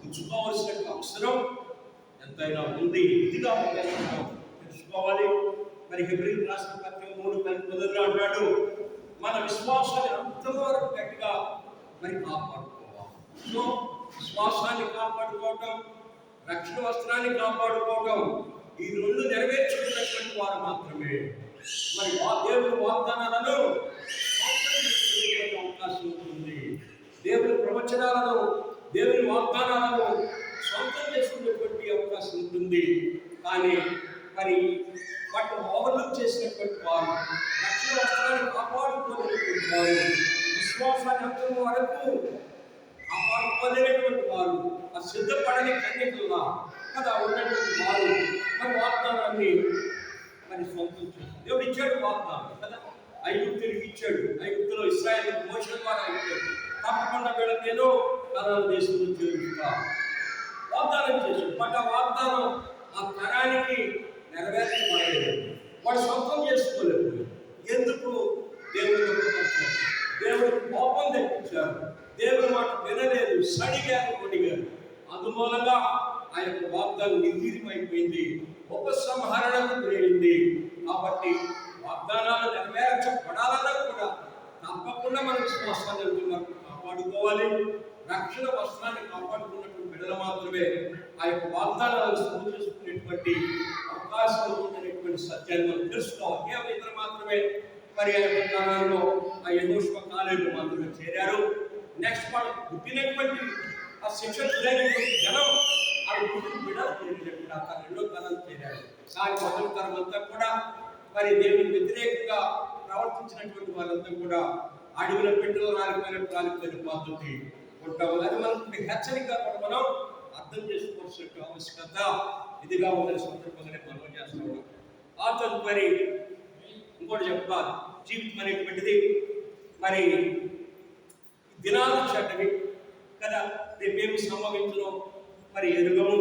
ఉంచుకోవాల్సిన అవసరం ఎంతైనా ఉంది. ఇదిగా తెలుసుకోవాలి. మరి హెబ్రీయులకు రాసిన పత్రిక 3:10 అంటాడు, మన విశ్వాసాన్ని అంతవరకు గట్టిగా మరి కాపాడుకోవాలి. సో విశ్వాసాన్ని కాపాడుకోవటం, రక్షణ వస్త్రాన్ని కాపాడుకోవటం, ఈ రెండు నెరవేర్చుకున్నటువంటి వారు మాత్రమే మరి దేవుని వాగ్దానాలను అవకాశం ఉంటుంది. దేవుని ప్రవచనాలను, దేవుని వాగ్దానాలను సొంతం చేసుకునేటువంటి అవకాశం ఉంటుంది. కానీ మరి వాటిని ఓవర్లుక్ చేసినటువంటి వారు, రక్షణ వస్త్రాన్ని కాపాడుకోలేనటువంటి వారు, విశ్వాసాన్ని అంతం వరకు కాపాడుకోలేనటువంటి వారు, ఆ సిద్ధపడని కన్యకల్లా కదా ఉన్నటువంటి వారు మరి వాగ్దానాన్ని మరి సొంతం చేస్తారు. దేవుడు ఇచ్చాడు వాగ్దానం కదా, ఐగుప్తునికి ఇచ్చాడు. ఐగుప్తులో ఇశ్రాయేలుకు మోషే ద్వారా ఇచ్చాడు. తప్పకుండా వీళ్ళ నేను కనాను దేశంలో చేరుతా వాగ్దానం చేశాడు. బట్ ఆ వాగ్దానం ఆ తరానికి నెరవేర్చబడలేదు. వాడు సొంతం చేసుకోలేదు. ఎందుకు? దేవుడి కోపం తెప్పించారు, దేవుని మాట వినలేదు, సడిగారు, కొడిగారు. అందుమూలంగా ఆ యొక్క వాగ్దానం నిర్వీర్యమైపోయింది, ఉపసంహరణకు గురైంది. కాబట్టి వాగ్దానాలు నెరవేర్చబడాలన్నా కూడా తప్పకుండా మన విశ్వాసాన్ని కాపాడుకోవాలి. రక్షణ వస్త్రాన్ని కాపాడుకున్నటువంటి బిడ్డలు మాత్రమే ఆ యొక్క వాగ్దానాలను సొంతం చేసుకునేటువంటి అవకాశం ఉందనేటువంటి సత్యాన్ని మనం తెలుసుకోవాలి. కేవలం ఇద్దరు మాత్రమే మరి ఆ యొక్క కాలంలో ఆ యెహోషువ కాలేజీలో మాత్రమే చేరారు. నెక్స్ట్ వాళ్ళు పుట్టినటువంటి ఆ శిక్షణ గురైనటువంటి జనం ఆ పుట్టిన బిడ్డలు చేరినటువంటి ఆ రెండో తరాలు చేరారు. కానీ మొదటి తరం అంతా కూడా మరి దేవునికి వ్యతిరేకంగా ప్రవర్తించినటువంటి వాళ్ళంతా కూడా అడవిలో పెట్టెలో రాలిపోయిన పద్ధతి ఉంటాము. అది మనకు హెచ్చరిక కూడా మనం అర్థం చేసుకోవాల్సిన ఆవశ్యకత ఇదిగా ఉందని సందర్భంగానే మనం చేస్తాము. ఆ తదుపరి ఇంకోటి చెప్పాలి, జీవితం అనేటువంటిది మరి దినాలు చెడ్డవి కదా, రేపేమి సంభవించడం మరి ఎరుగము.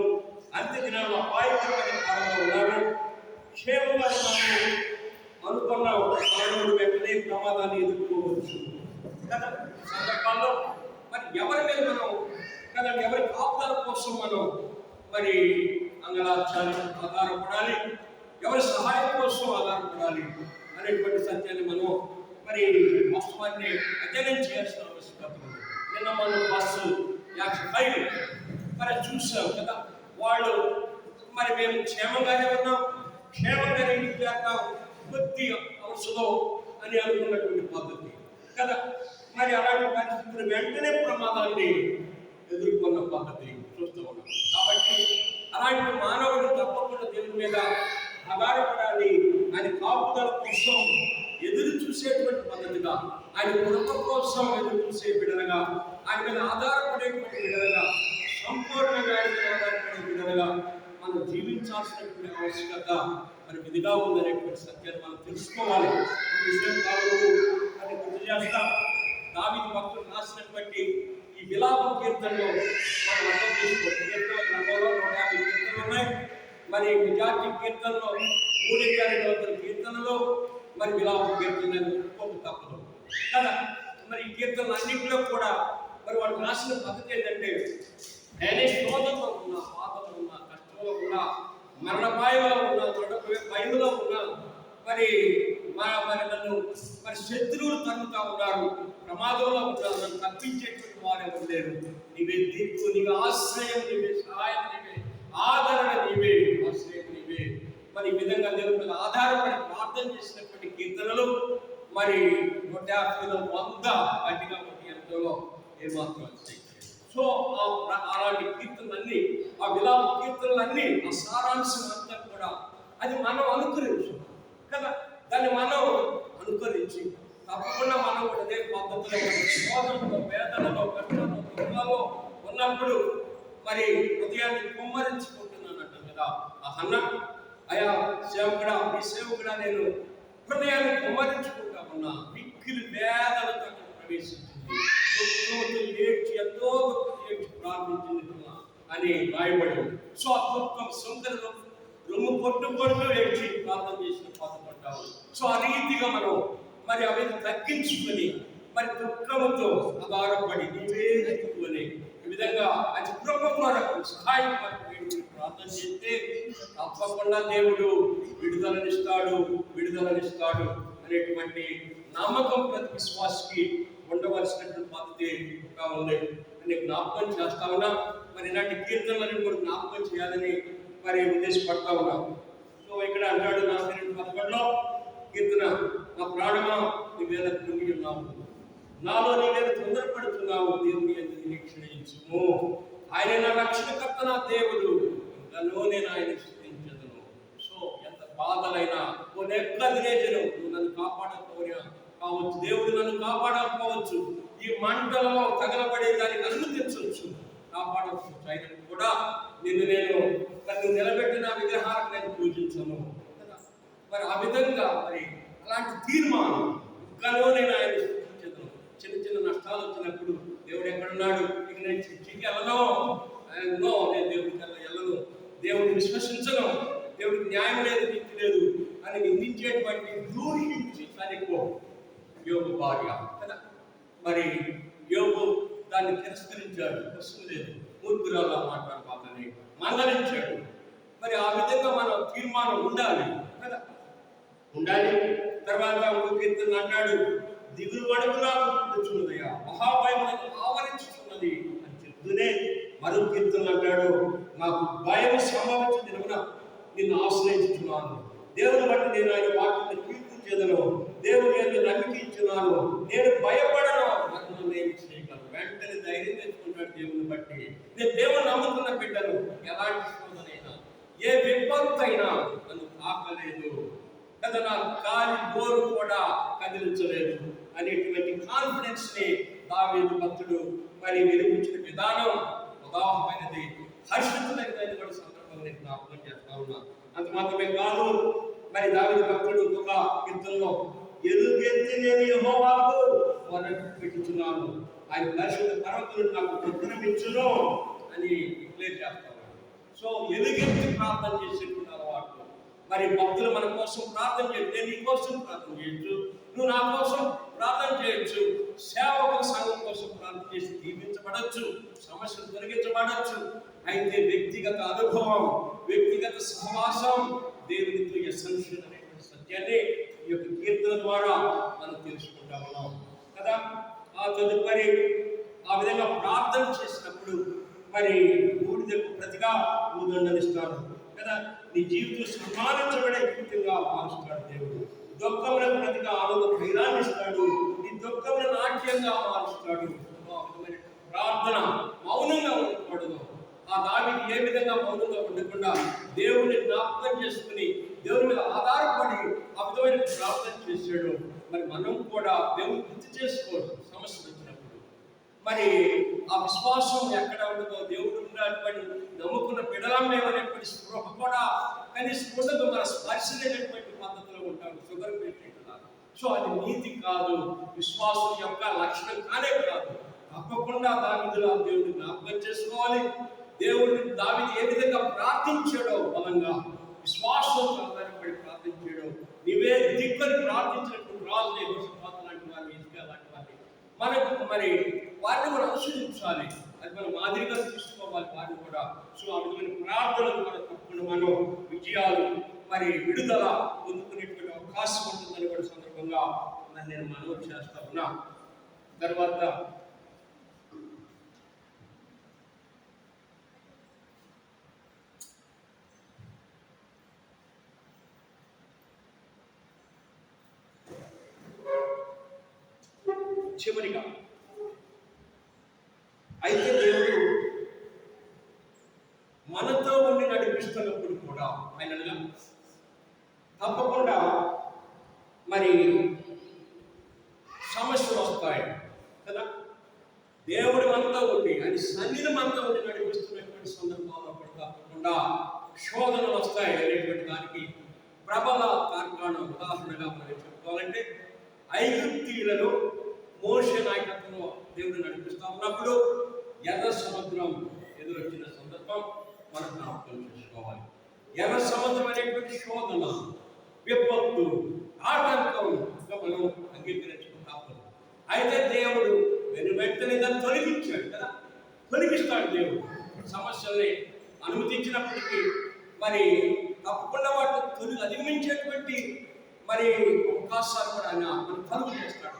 అంత్య దినాల్లో అపాయకరమైన కాలంలో ఉన్నాడు. క్షేమంగా అనుకున్న మానవుడు వెంటనే ప్రమాదాన్ని ఎదుర్కోవచ్చు కదా. సందర్భాల్లో మరి ఎవరి మీద మనం కదా, ఎవరి కాపుదల కోసం మనం మరి అంగలార్చాలి, ఆధారపడాలి, ఎవరి సహాయం కోసం ఆధారపడాలి అనేటువంటి సత్యాన్ని మనం మరి వాస్తవాన్ని అధ్యయనం చేయాల్సిన అవసరం ఉంది. నిన్న మనం బస్సు 55 మరి చూసాం కదా, వాళ్ళు మరి మేము క్షేమంగానే ఉన్నాం, క్షేమంగానే ఇంటికి చేస్తాం, కొద్ది అవసరం అని అనుకున్నటువంటి పద్ధతి కదా. మరి అలాంటి పరిస్థితులు వెంటనే ప్రమాదాన్ని ఎదుర్కొన్న పద్ధతి చూస్తూ ఉన్నాం. కాబట్టి అలాంటి మానవుడు తప్పకుండా దేవుని మీద ఆధారపడాలి. ఆయన కాపుదల కోసం ఎదురు చూసేటువంటి పద్ధతిగా, ఆయన కృప కోసం ఎదురు చూసే బిడ్డలుగా, ఆయన మీద ఆధారపడేటువంటి బిడ్డలుగా, సంపూర్ణంగా ఆయన మీద ఆధారపడే బిడ్డలుగా మనం జీవించాల్సినటువంటి ఆవశ్యకత మరి విధిగా ఉందనేటువంటి సత్యాన్ని మనం తెలుసుకోవాలి. ఈ విషయం కావచ్చు అని గుర్తు చేస్తాం. దావీదు భక్తులు రాసినటువంటి ఈ విలాప కీర్తనలో మనం అర్థం చేసుకోవాలి. కీర్తనలో 150 కీర్తనలు ఉన్నాయి. మరి మెజార్టీ కీర్తనలో 350 కీర్తనలో మరి విలాప కీర్తన ఒప్పుకోక తప్పదు కదా. మరి ఈ కీర్తనలు అన్నింటిలో కూడా మరి వాళ్ళు రాసిన పద్ధతి ఏంటంటే, నేనే శోధనలో ఉన్నా, బాధలో ఉన్నా, కష్టంలో ఉన్నా, మరణపాయంలో ఉన్నా, భయంలో ఉన్నా, మరి మరి నన్ను మరి శత్రువులు తన్నుతా ఉన్నారు, ప్రమాదంలో ఉన్నారు, నన్ను తప్పించేటువంటి వారే ఉండలేరు. నీవే దిక్కు, నీవే ఆశ్రయం, నీవే సహాయం, నీవే ఆదరణ, నీవే ఆశ్రయం, నీవే. మరి ఈ విధంగా దేవుని మీద ఆధారపడి ప్రార్థన చేసినటువంటి కీర్తనలు మరి 150లో 100 గట్టిగా ఎంతో ఏమాత్రం. సో అలాంటి కీర్తనలన్నీ, ఆ విలాప కీర్తనలన్నీ, ఆ సారాంశం అంతా కూడా అది మనం అనుకరించు కదా. దాన్ని మనం అనుకరించి తప్పకుండా మనం కూడా అదే పద్ధతిలో శోధనలో, వేదనలో, కష్టంలో, దుఃఖంలో ఉన్నప్పుడు మరి హృదయాన్ని కుమ్మరించుకుంటున్నానంట కదా ఆ హన్న. అయా సేవకుడా, ఈ సేవకుడా, నేను హృదయాన్ని కుమ్మరించుకుంటా ఉన్నా, మిక్కిలి వేదనతో ప్రవేశించింది, ఏడ్చి ఎంతో ఏడ్చి ప్రార్థించింది అని రాయబడి. సో ఆ దుఃఖం సొంతలో రొమ్ము కొట్టుకుంటూ ఏడ్చి ప్రార్థన చేసిన పాల్గొంటాము. సో ఆ రీతిగా మనం మరి అవి తగ్గించుకొని మరి దుఃఖంతో ఆధారపడి నీవే ఎత్తుకొని ఈ విధంగా అది కృప కొరకు సహాయం ప్రార్థన చేస్తే తప్పకుండా దేవుడు విడుదలనిస్తాడు అనేటువంటి నమ్మకం ప్రతి విశ్వాసకి ఉండవలసినటువంటి పద్ధతిగా ఉంది అని జ్ఞాపకం చేస్తా ఉన్నా. మరి ఇలాంటి కీర్తనలను కూడా జ్ఞాపకం చేయాలని మరి ఉద్దేశపడతా ఉన్నాం. సో ఇక్కడ అంటాడు, నా 11లో కీర్తన, నా ప్రాణమా నీ మీద కృంగి ఉన్నావు, నాలో నీ మీద తొందరపడుతున్నావు, దేవుని ఎందుకు నిరీక్షించుము. ఆయన నా రక్షణకర్త, నా దేవుడు, ఇంకనో నేను ఆయన స్తుతించదును. సో ఎంత బాధలైనా నెక్కదినేజను, నువ్వు నన్ను కాపాడకపోయినా కావచ్చు, దేవుడు నన్ను కాపాడకపోవచ్చు, ఈ మంటలలో తగలబడే దానికి అనుమతించవచ్చు, కాపాడవచ్చు, అయినా కూడా నేను నిలబెట్టిన విగ్రహాలకు నేను పూజించను. మరి ఆ విధంగా మరి అలాంటి తీర్మానం ఇంకనో నేను ఆయన సృష్టించను. చిన్న చిన్న నష్టాలు వచ్చినప్పుడు దేవుడు ఎక్కడున్నాడు, ఇక నేను చర్చికి వెళ్ళను, నేను దేవుడికి వెళ్ళను, దేవుడిని విశ్వసించను, దేవుడికి న్యాయం లేదు, నీతి లేదు అని నిందించేటువంటి దూషించి చనిపో యోగు భార్య కదా. మరి యోగు దాన్ని తిరస్కరించాడు, ప్రశ్న లేదు, మూర్ఖురాల్లా మాట్లాడబాలని మందలించాడు. మరి ఆ విధంగా మనం తీర్మానం ఉండాలి కదా, ఉండాలి. తర్వాత కీర్తన అంటాడు, దిగులు వడుకు నాకు పుట్టుచున్నదయ్యా, మహాభయం ఆవరించుతున్నది అని చెప్తూనే మరో కీర్తన అంటాడు, నాకు భయం సంభవించిన దినమున నిన్ను ఆశ్రయించుతున్నాను, దేవుని బట్టి నేను ఆయన వాక్యాన్ని కీర్తించేదను, దేవుని యొక్క నమ్మికించున్నాను, నేను భయపడను, నన్ను నేను చేయగలను. వెంటనే ధైర్యం తెచ్చుకుంటాడు దేవుని బట్టి. నేను దేవుని నమ్ముకున్న బిడ్డను ఎలాంటి శోధనైనా, ఏ విపత్తు అయినా నన్ను తాకలేదు కదా, నా గాలి బోరు కూడా కదిలించలేదు అనేటువంటి కాన్ఫిడెన్స్ ని దావీదు భక్తుడు మరి వెలిగించిన విధానం ఉదాహరణమైనది, హర్షితులైనది కూడా సందర్భంగా జ్ఞాపకం చేస్తా ఉన్నా. అంత మాత్రమే కాదు, మరి దావీదు భక్తుడు ఒక కీర్తనలో ఎలుగెత్తి నేను యెహోవాకు మొరపెట్టుచున్నాను, ఆయన పరిశుద్ధ పర్వతులను నాకు దర్శనమిచ్చును అని డిక్లేర్ చేస్తా ఉన్నాడు. సో ఎలుగెత్తి ప్రార్థన చేసేటువంటి అలవాటు. మరి భక్తులు మన కోసం ప్రార్థన చేయొచ్చు, నేను నీ కోసం ప్రార్థన చేయొచ్చు, నువ్వు నా కోసం ప్రార్థన చేయొచ్చు, సేవకుల సంఘం కోసం ప్రార్థన చేసి దీవించబడచ్చు, సమస్యలు తొలగించబడచ్చు. అయితే వ్యక్తిగత అనుభవం, వ్యక్తిగత సహవాసం దేవునితో ఎసెన్షియల్ అనేటువంటి సత్యాన్ని ఈ యొక్క కీర్తన ద్వారా మనం తెలుసుకుంటా ఉన్నాం కదా. ఆ తదుపరి ఆ విధంగా ప్రార్థన చేసినప్పుడు మరి బూడిదకు ప్రతిగా భూదండనిస్తాడు కదా. నీ జీవితం సన్మానించబడే జీవితంగా మారుస్తాడు దేవుడు. దుఃఖములకు ప్రతిగా ఆనంద ధైర్యాన్ని ఇస్తాడు, నీ దుఃఖములను నాట్యంగా మారుస్తాడు. ప్రార్థన మౌనంగా ఉండకూడదు. ఆ దావీదు ఏ విధంగా మౌనంగా ఉండకుండా దేవుని జ్ఞాపకం చేసుకుని దేవుని మీద ఆధారపడి ఆ విధమైన ప్రార్థన చేశాడు. మరి మనం కూడా దేవుని గుర్తు చేసుకోవడం సమస్యలు వచ్చినప్పుడు, మరి ఆ విశ్వాసం ఎక్కడ ఉండదో, దేవుడు ఉన్నటువంటి నమ్ముకున్న బిడలమేమనేటువంటి స్పృహ కూడా కనీసం ఉండదు. మన స్పర్శ లేనటువంటి పద్ధతిలో ఉంటాడు షుగర్ పేషెంట్ లాగా. సో అది నీతి కాదు, విశ్వాసం యొక్క లక్షణం కానే కాదు. తప్పకుండా దావీదులో దేవుడిని జ్ఞాపకం చేసుకోవాలి. దేవుడిని దావీదు ఏ విధంగా ప్రార్థించాడో, బలంగా విశ్వాసంతో ఆధారపడి ప్రార్థించాడో, నీవే దిక్కుని ప్రార్థించినటువంటి రాజు యెహోషాపాతు లాంటి వారిని, హిజ్కియా లాంటి వారిని మనకు మరి వారిని కూడా అనుసరించాలి, అది మనం మాదిరిగా తీసుకోవాలి వారిని కూడా. సో ఆ విధమైన ప్రార్థనలు కూడా తప్పకుండా మనం విజయాలు మరి విడుదల పొందుకునేటువంటి అవకాశం ఉంటుందని కూడా సందర్భంగా నేను మనవి చేస్తా ఉన్నా. తర్వాత చివరిగా అయితే దేవుడు మనతో ఉండి నడిపిస్తున్నప్పుడు కూడా ఫైనల్గా తప్పకుండా మరి సమస్యలు వస్తాయి కదా. దేవుడు మనతో ఉండి ఆయన సన్నిధి మనతో ఉండి నడిపిస్తున్నటువంటి సందర్భంలో కూడా తప్పకుండా శోధనలు వస్తాయి అనేటువంటి దానికి ప్రబల తార్కాణం ఉదాహరణగా మనం చెప్పుకోవాలంటే ఐగుప్తీయులను మోషే నాయకత్వంలో దేవుడు నడిపిస్తా ఉన్నప్పుడు ఎర్ర సముద్రం ఎదురొచ్చిన సందర్భం మనం జ్ఞాపకం చేసుకోవాలి. ఎర్ర సముద్రం అనేటువంటి శోధన, విపత్తు, ఆటంకంగా మనం అంగీకరించుకుంటాం. అయితే దేవుడు వెంటనే దాన్ని తొలగించాడు కదా. తొలగిస్తాడు దేవుడు సమస్యల్ని అనుమతించినప్పటికీ మరి తప్పకుండా వాటిని అధిగమించేటువంటి మరి అవకాశాలు కూడా ఆయన మనం కలుగు చేస్తాడు.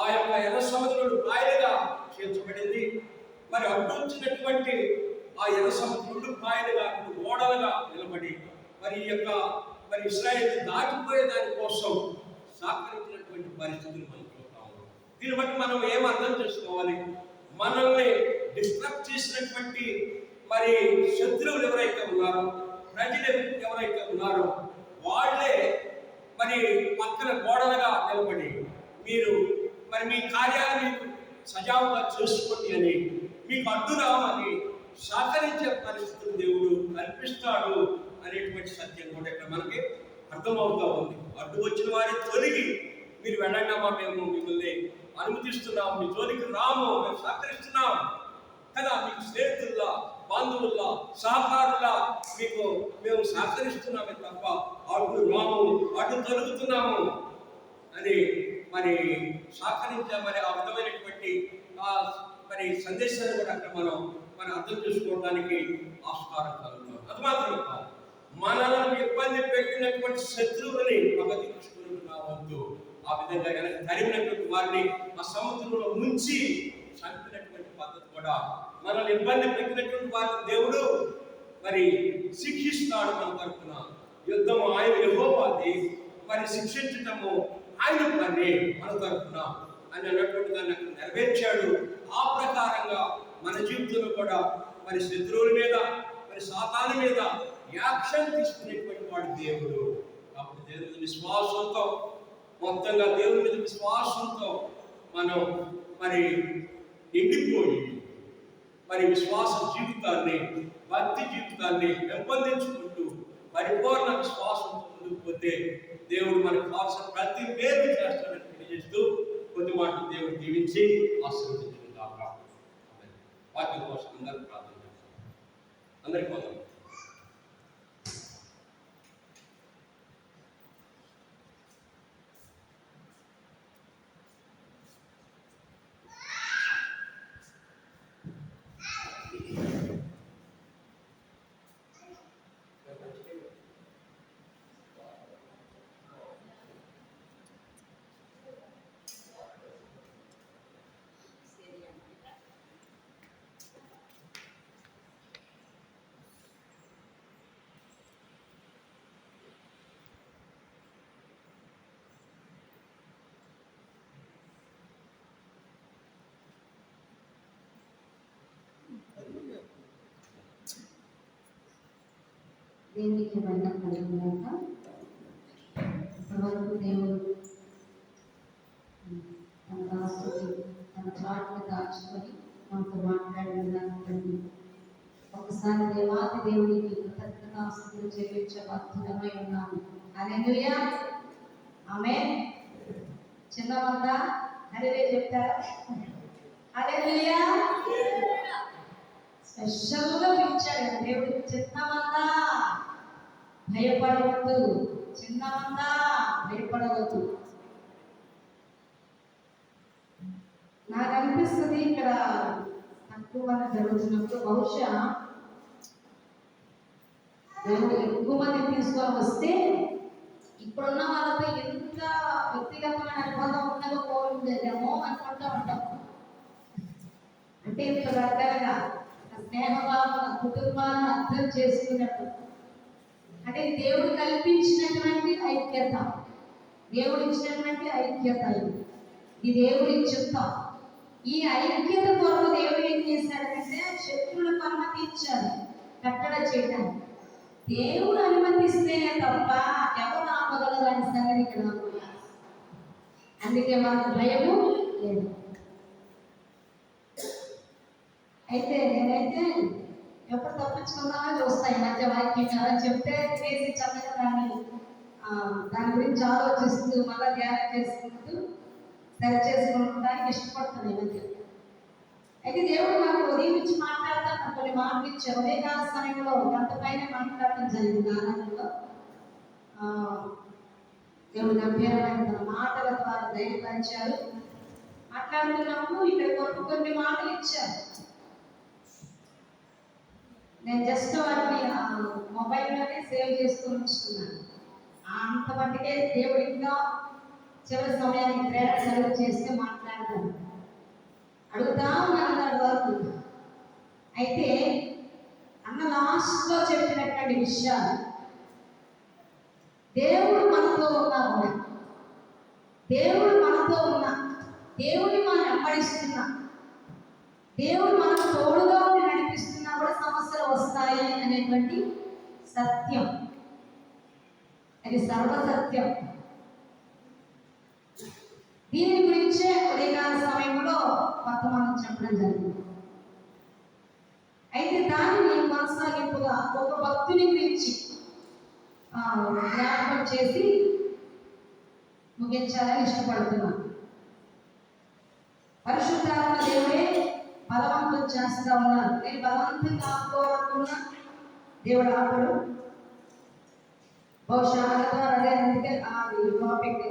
ఆ యొక్క ఎర్ర సముద్రుడు పాయలుగా చేర్చబడింది. మరి అడ్డొచ్చినటువంటి ఆ ఎర్ర సముద్రుడు పాయలుగా ఓడలుగా నిలబడి మరి ఈ యొక్క మరి ఇశ్రాయేల్ దాటిపోయే దానికోసం సహకరించినటువంటి పరిస్థితులు మనం చూస్తాము. దీన్ని బట్టి మనం ఏం అర్థం చేసుకోవాలి? మనల్ని డిస్ట్రక్ట్ చేసినటువంటి మరి శత్రువులు ఎవరైతే ఉన్నారో, ప్రజలు ఎవరైతే ఉన్నారో వాళ్ళే మరి పక్కన గోడలుగా నిలబడి మీరు మరి మీ కార్యాలు మీకు సజావుగా చేసుకోండి అని, మీకు అడ్డు రావని సహకరించే పరిస్థితులు దేవుడు కల్పిస్తాడు అనేటువంటి సత్యం కూడా ఇక్కడ మనకి అర్థమవుతా ఉంది. అడ్డు వచ్చిన వారి తొలగి మీరు వెళ్ళండమ్మా, మేము మిమ్మల్ని అనుమతిస్తున్నాం, మీ జోలికి రాము, మేము సహకరిస్తున్నాం కదా, మీకు స్నేహితుల్లా, బంధువుల్లా, సహకారులా మీకు మేము సహకరిస్తున్నామే తప్ప అడ్డు రాము, అడ్డు తొలుగుతున్నాము అని మరి సహకరించే మరి ఆ విధమైనటువంటి మరి సందేశాన్ని కూడా అక్కడ మనం అర్థం చేసుకోవడానికి ఆస్కారం కలుగుతాం. అది మాత్రమే కాదు, మనల్ని ఇబ్బంది పెట్టినటువంటి శత్రువులని పగదీర్చుకున్నట్టు ఆ విధంగా తరిమినటువంటి వారిని ఆ సముద్రంలో ముంచి చంపినటువంటి పద్ధతి కూడా, మనల్ని ఇబ్బంది పెట్టినటువంటి వారిని దేవుడు మరి శిక్షిస్తాడు. మన తరఫున యుద్ధము ఆయన యెహోవాది, మరి శిక్షించటము ఆయన పని మన తరఫున అని అన్నటువంటి దాన్ని అక్కడ నెరవేర్చాడు. ఆ ప్రకారంగా మన జీవితంలో కూడా మరి శత్రువుల మీద, మరి సాతాను మీద యాక్షన్ తీసుకునేటువంటి వాడు దేవుడు. కాబట్టి దేవుని మీద విశ్వాసంతో, మొత్తంగా దేవుని మీద విశ్వాసంతో మనం మరి ఎండిపోయి మరి విశ్వాస జీవితాన్ని, భక్తి జీవితాన్ని పెంపొందించుకుంటూ పరిపూర్ణ విశ్వాసంతో ముందుకు పోతే దేవుడు మనకు కావాల్సిన ప్రతి మేలు చేస్తాడని తెలియజేస్తూ కొద్ది మాటలు దేవుడు దీవించి ఆశీర్వదించిన కాక. వాక్యం కోసం అందరూ ప్రార్థన చేస్తాం. అందరికీ వందనాలు. దేవునికి మహిమ కలుగుగాక. ఇప్పటివరకు దేవుడు తన దాసుని తన చాటును దాచుకొని మనతో మాట్లాడిన ఒకసారి దేవాది దేవునికి కృతజ్ఞతాస్తుతులు చెల్లించబద్ధమై ఉన్నాము. హల్లెలూయా, ఆమేన్. చిన్నమంద హల్లెలూయా చెప్తారా? హల్లెలూయా. స్పెషల్గా పిలిచాడు దేవుడికి. చిన్నమందా భయపడవద్దు, చిన్నమందా భయపడవద్దు. నాకు అనిపిస్తుంది ఇక్కడ తక్కువ మంది జరుగుతున్నప్పుడు బహుశా దేవుడు ఎక్కువ మంది తీసుకొని వస్తే ఇప్పుడున్న వాళ్ళతో ఎంత వ్యక్తిగతమైన అనుబంధం ఉన్నదో పోయిందేమో అనుకుంటా ఉంటాం. అంటే ఇంత దగ్గరగా స్నేహభావన కుటుంబాన్ని అర్థం చేసుకున్నట్టు, అంటే దేవుడు కల్పించినటువంటి ఐక్యత, దేవుడు ఇచ్చినటువంటి ఐక్యత, ఇది దేవుడి చిత్తం. ఈ ఐక్యత కొరకు దేవుడు ఏం చేశాడంటే శత్రువులకు అనుమతి ఇచ్చాడు కట్టడ చేయడానికి. దేవుడు అనుమతిస్తేనే తప్ప ఎవరు ఆపగలరు అని సంగతి ఇక్కడ అనుకున్నారు. అందుకే మనకు భయము లేదు. అయితే నేనైతే ఎప్పుడు తప్పించుకుందామని చూస్తాయి మధ్య వాక్యం కదా చెప్తే చేసి చక్కగా దాని గురించి ఆలోచిస్తూ మళ్ళీ ధ్యానం చేసుకుంటూ సరి చేసుకుంటానికి ఇష్టపడుతుంది ఈ మధ్య. అయితే దేవుడు నాకు ఉదయం నుంచి మాట్లాడతాను, కొన్ని మాటలు ఇచ్చారు. ఉదయకాల సమయంలో గంట పైన మాట్లాడటం జరిగింది ఆనందంలో. దేవుడు గంభీరమైన తన మాటల ద్వారా ధైర్యపరిచారు. మాట్లాడుతున్నప్పుడు ఇక్కడ కొన్ని మాటలు ఇచ్చారు. నేను జస్ట్ వాటిని మొబైల్లోనే సేవ్ చేసుకుని ఉంచుకున్నాను. అంత మట్టుకే దేవుడు ఇంకా చివరి సమయానికి ప్రేరణ కలుగు చేస్తే మాట్లాడతాను, అడుగుతా ఉన్నాడు వరకు. అయితే అన్న లాస్ట్లో చెప్పినటువంటి విషయాలు, దేవుడు మనతో ఉన్నా, దేవుడు మనతో ఉన్నా, దేవుడిని మనం వెంబడిస్తున్నా, దేవుడు మనకు తోడుగా ఉండి నడిపిస్తున్నా కూడా సమస్యలు వస్తాయి అనేటువంటి సత్యం, అది సర్వసత్యం. దీని గురించే ఉదయకాల సమయంలో కొంతమంది చెప్పడం జరిగింది. అయితే దానిని కొనసాగింపుగా ఒక భక్తుని గురించి జ్ఞాపకం చేసి ముగించాలని ఇష్టపడుతున్నాను. పరిశుద్ధాత్మ దేవుడే బలవంతం చేస్తూ ఉన్నారు. నేను బలవంతంగా ఆపుకోవాలనుకున్నా దేవుడు ఆపడు. బహుశా అదే అందుకే టాపిక్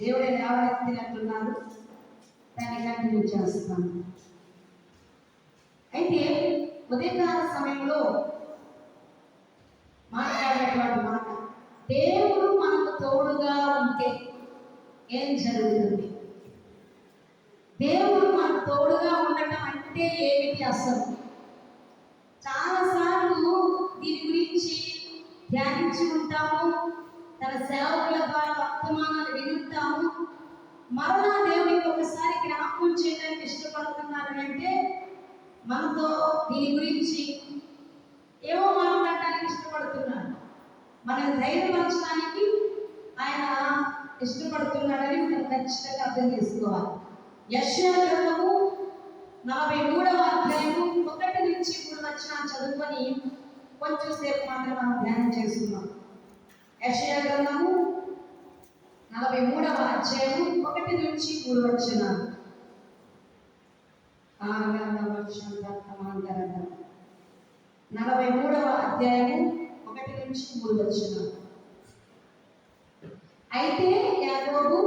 దేవుడే లేవనెత్తినట్టున్నారు. దాన్ని కంటిన్యూ చేస్తాను. అయితే ఉదయకాల సమయంలో మాట్లాడేటువంటి మాట, దేవుడు మనకు తోడుగా ఉంటే ఏం జరుగుతుంది? దేవుడు మనకు తోడుగా ఉండటం అంటే ఏమిటి? అసలు చాలాసార్లు దీని గురించి ధ్యానించి ఉంటాము, తన సేవకుల ద్వారా వర్తమానాలు వినుంటాము. మరలా దేవుడికి ఒకసారి జ్ఞాపకం చేయడానికి ఇష్టపడుతున్నారు అంటే మనతో దీని గురించి ఏవో మాట్లాడటానికి ఇష్టపడుతున్నాడు, మనం ధైర్యపరచడానికి ఆయన ఇష్టపడుతున్నాడని మనం ఖచ్చితంగా అర్థం చేసుకోవాలి. యెషయా గ్రంథము 43వ అధ్యాయము 1 నుంచి 3 వచనాలు చదువుకొని కొంచెం సేపు మాత్రం మనం ధ్యానం చేసుకుందాం. యెషయా గ్రంథము 43వ అధ్యాయము 1 నుంచి 3 వచనాలు. 43వ అధ్యాయము 1 నుంచి 3 వచనాలు. అయితే యాకోబు,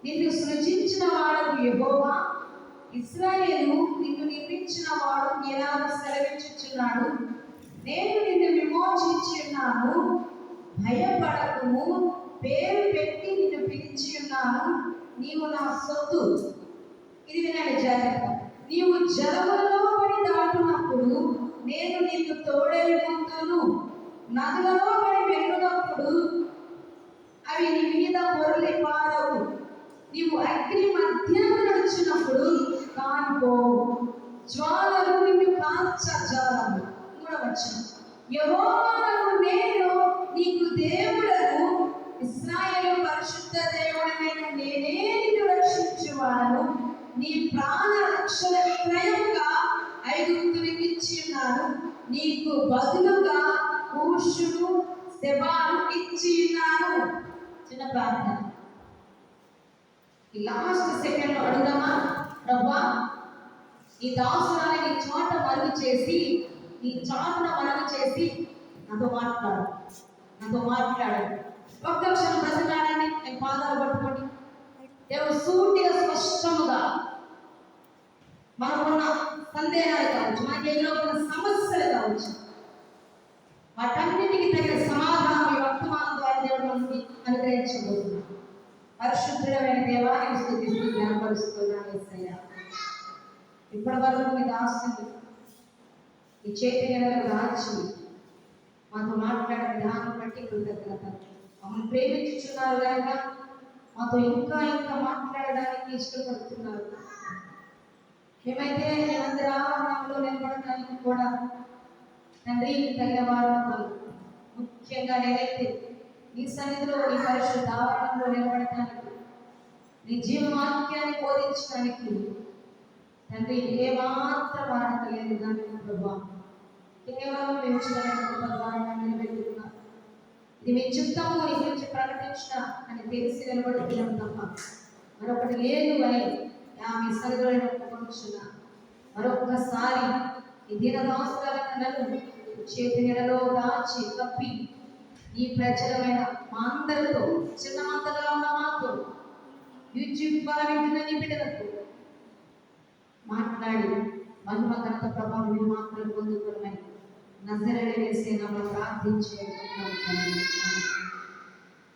నిన్ను సృజించిన వాడు యెహోవా, ఇశ్రాయేలు నిన్ను నిర్మించిన వాడు ఇలా సెలవిచ్చుచున్నాడు, నేను నిన్ను విమోచించి ఉన్నాను, భయపడకుము, పేరు పెట్టి నిన్ను పిలిచి ఉన్నాను, నీవు నా సొత్తు. ఇది వినండి జాగ్రత్త. నీవు జలములలో పడి దాటునప్పుడు నేను నీకు తోడై ఉందును, నదులలో పడి వెళ్ళినప్పుడు అవి నీ మీద పొరలి పారవు, నీవు అగ్ని మధ్యాహ్నం నడిచినప్పుడు కానిపోవు, జ్వాలలు నిన్ను కాల్చజాలవు. 3వ వచనం, యెహోవాను నేను నీకు దేవుడను, ఇశ్రాయేలు పరిశుద్ధ దేవుడనైన నేనే నిన్ను రక్షించువాడను, నీ ప్రాణ రక్షణ విక్రయంగా ఐగుప్తునికి ఇచ్చి ఉన్నాను, నీకు బదులుగా కూషును సెబాను ఇచ్చి ఉన్నాను. చిన్న ప్రార్థన. ఈ లాస్ట్ సెకండ్ అడుగుదామా? ప్రభువా, ఈ దాసురాన్ని నీ చోట మరుగు చేసి, నీ చాటున మరుగు చేసి నాతో మాట్లాడండి. ఒక్క క్షణం బ్రతకాడండి. నేను పాదాలు పట్టుకోండి. దేవుడు సూటిగా స్పష్టముగా మనకున్న సందేహాలు కావచ్చు, మనకి ఎన్నో సమస్యలు కావచ్చు, వాటన్నిటికీ తగిన సమాధానం ఈ వర్తమానం ద్వారా దేవుడు మనకి అనుగ్రహించబోతున్నాడు. పరిశుద్ధుడమైన దేవాన్ని స్తుతిస్తూ జ్ఞానపరుస్తున్నాను యేసయ్యా. ఇప్పటి వరకు మీ దాసుని ఈ చేతి నెలలో దాచి మాతో మాట్లాడే విధానం బట్టి కృతజ్ఞత. మమ్మల్ని ప్రేమించుచున్నారు కనుక మాతో ఇంకా ఇంకా మాట్లాడడానికి ఇష్టపడుతున్నారు. మేమైతే మేమందరూ ఆవరణంలో నిలబడటానికి కూడా తండ్రి తగిన వారు ఉన్నారు. ముఖ్యంగా నేనైతే నీ సన్నిధిలో నీ పరిశుద్ధ ఆవరణంలో నిలబడటానికి, నీ జీవవాక్యాన్ని బోధించడానికి తండ్రి ఏమాత్రం ఆడతలేదు. దానికి ప్రభావ కేవలం నిలబెట్టుకున్నారు. ఇది మీ చిత్తము నీ గురించి ప్రకటించిన అని తెలిసి నిలబడుతున్నాం తప్ప మరొకటి లేదు అని మీ సరిగ్గా ఒప్పుకొచ్చున్నా. మరొక్కసారి ఈ దీనదాసులైన నన్ను చేతి నెలలో దాచి కప్పి ఈ ప్రజలమైన మా అందరితో చిన్నమంతగా ఉన్న మాతో యూట్యూబ్ ద్వారా వింటున్న నీ బిడ్డలకు మాట్లాడి మహిమ ఘనత ప్రభావం మీరు మాత్రం పొందుకోవడమని నజరేయుడైన యేసయ్య నామములో ప్రార్థించే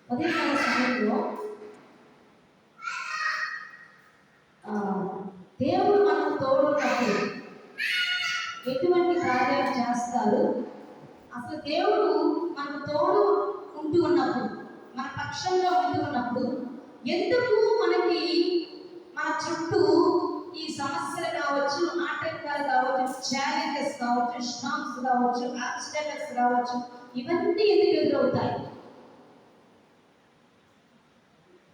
ఉదయకాల సమయంలో దేవుడు మనకు తోడున్నప్పుడు ఎటువంటి కార్యాలు చేస్తారు? అసలు దేవుడు మనకు తోడు ఉంటూ ఉన్నప్పుడు, మన పక్షంలో ఉంటూ ఉన్నప్పుడు ఎందుకు మనకి మన చుట్టూ ఈ సమస్యలు కావచ్చు, ఆటంకాలు కావచ్చు, ఛాలెంజెస్ కావచ్చు, స్టాంప్స్ కావచ్చు, ఆబ్స్టాకల్స్ కావచ్చు, ఇవన్నీ ఎందుకు ఎదురవుతాయి?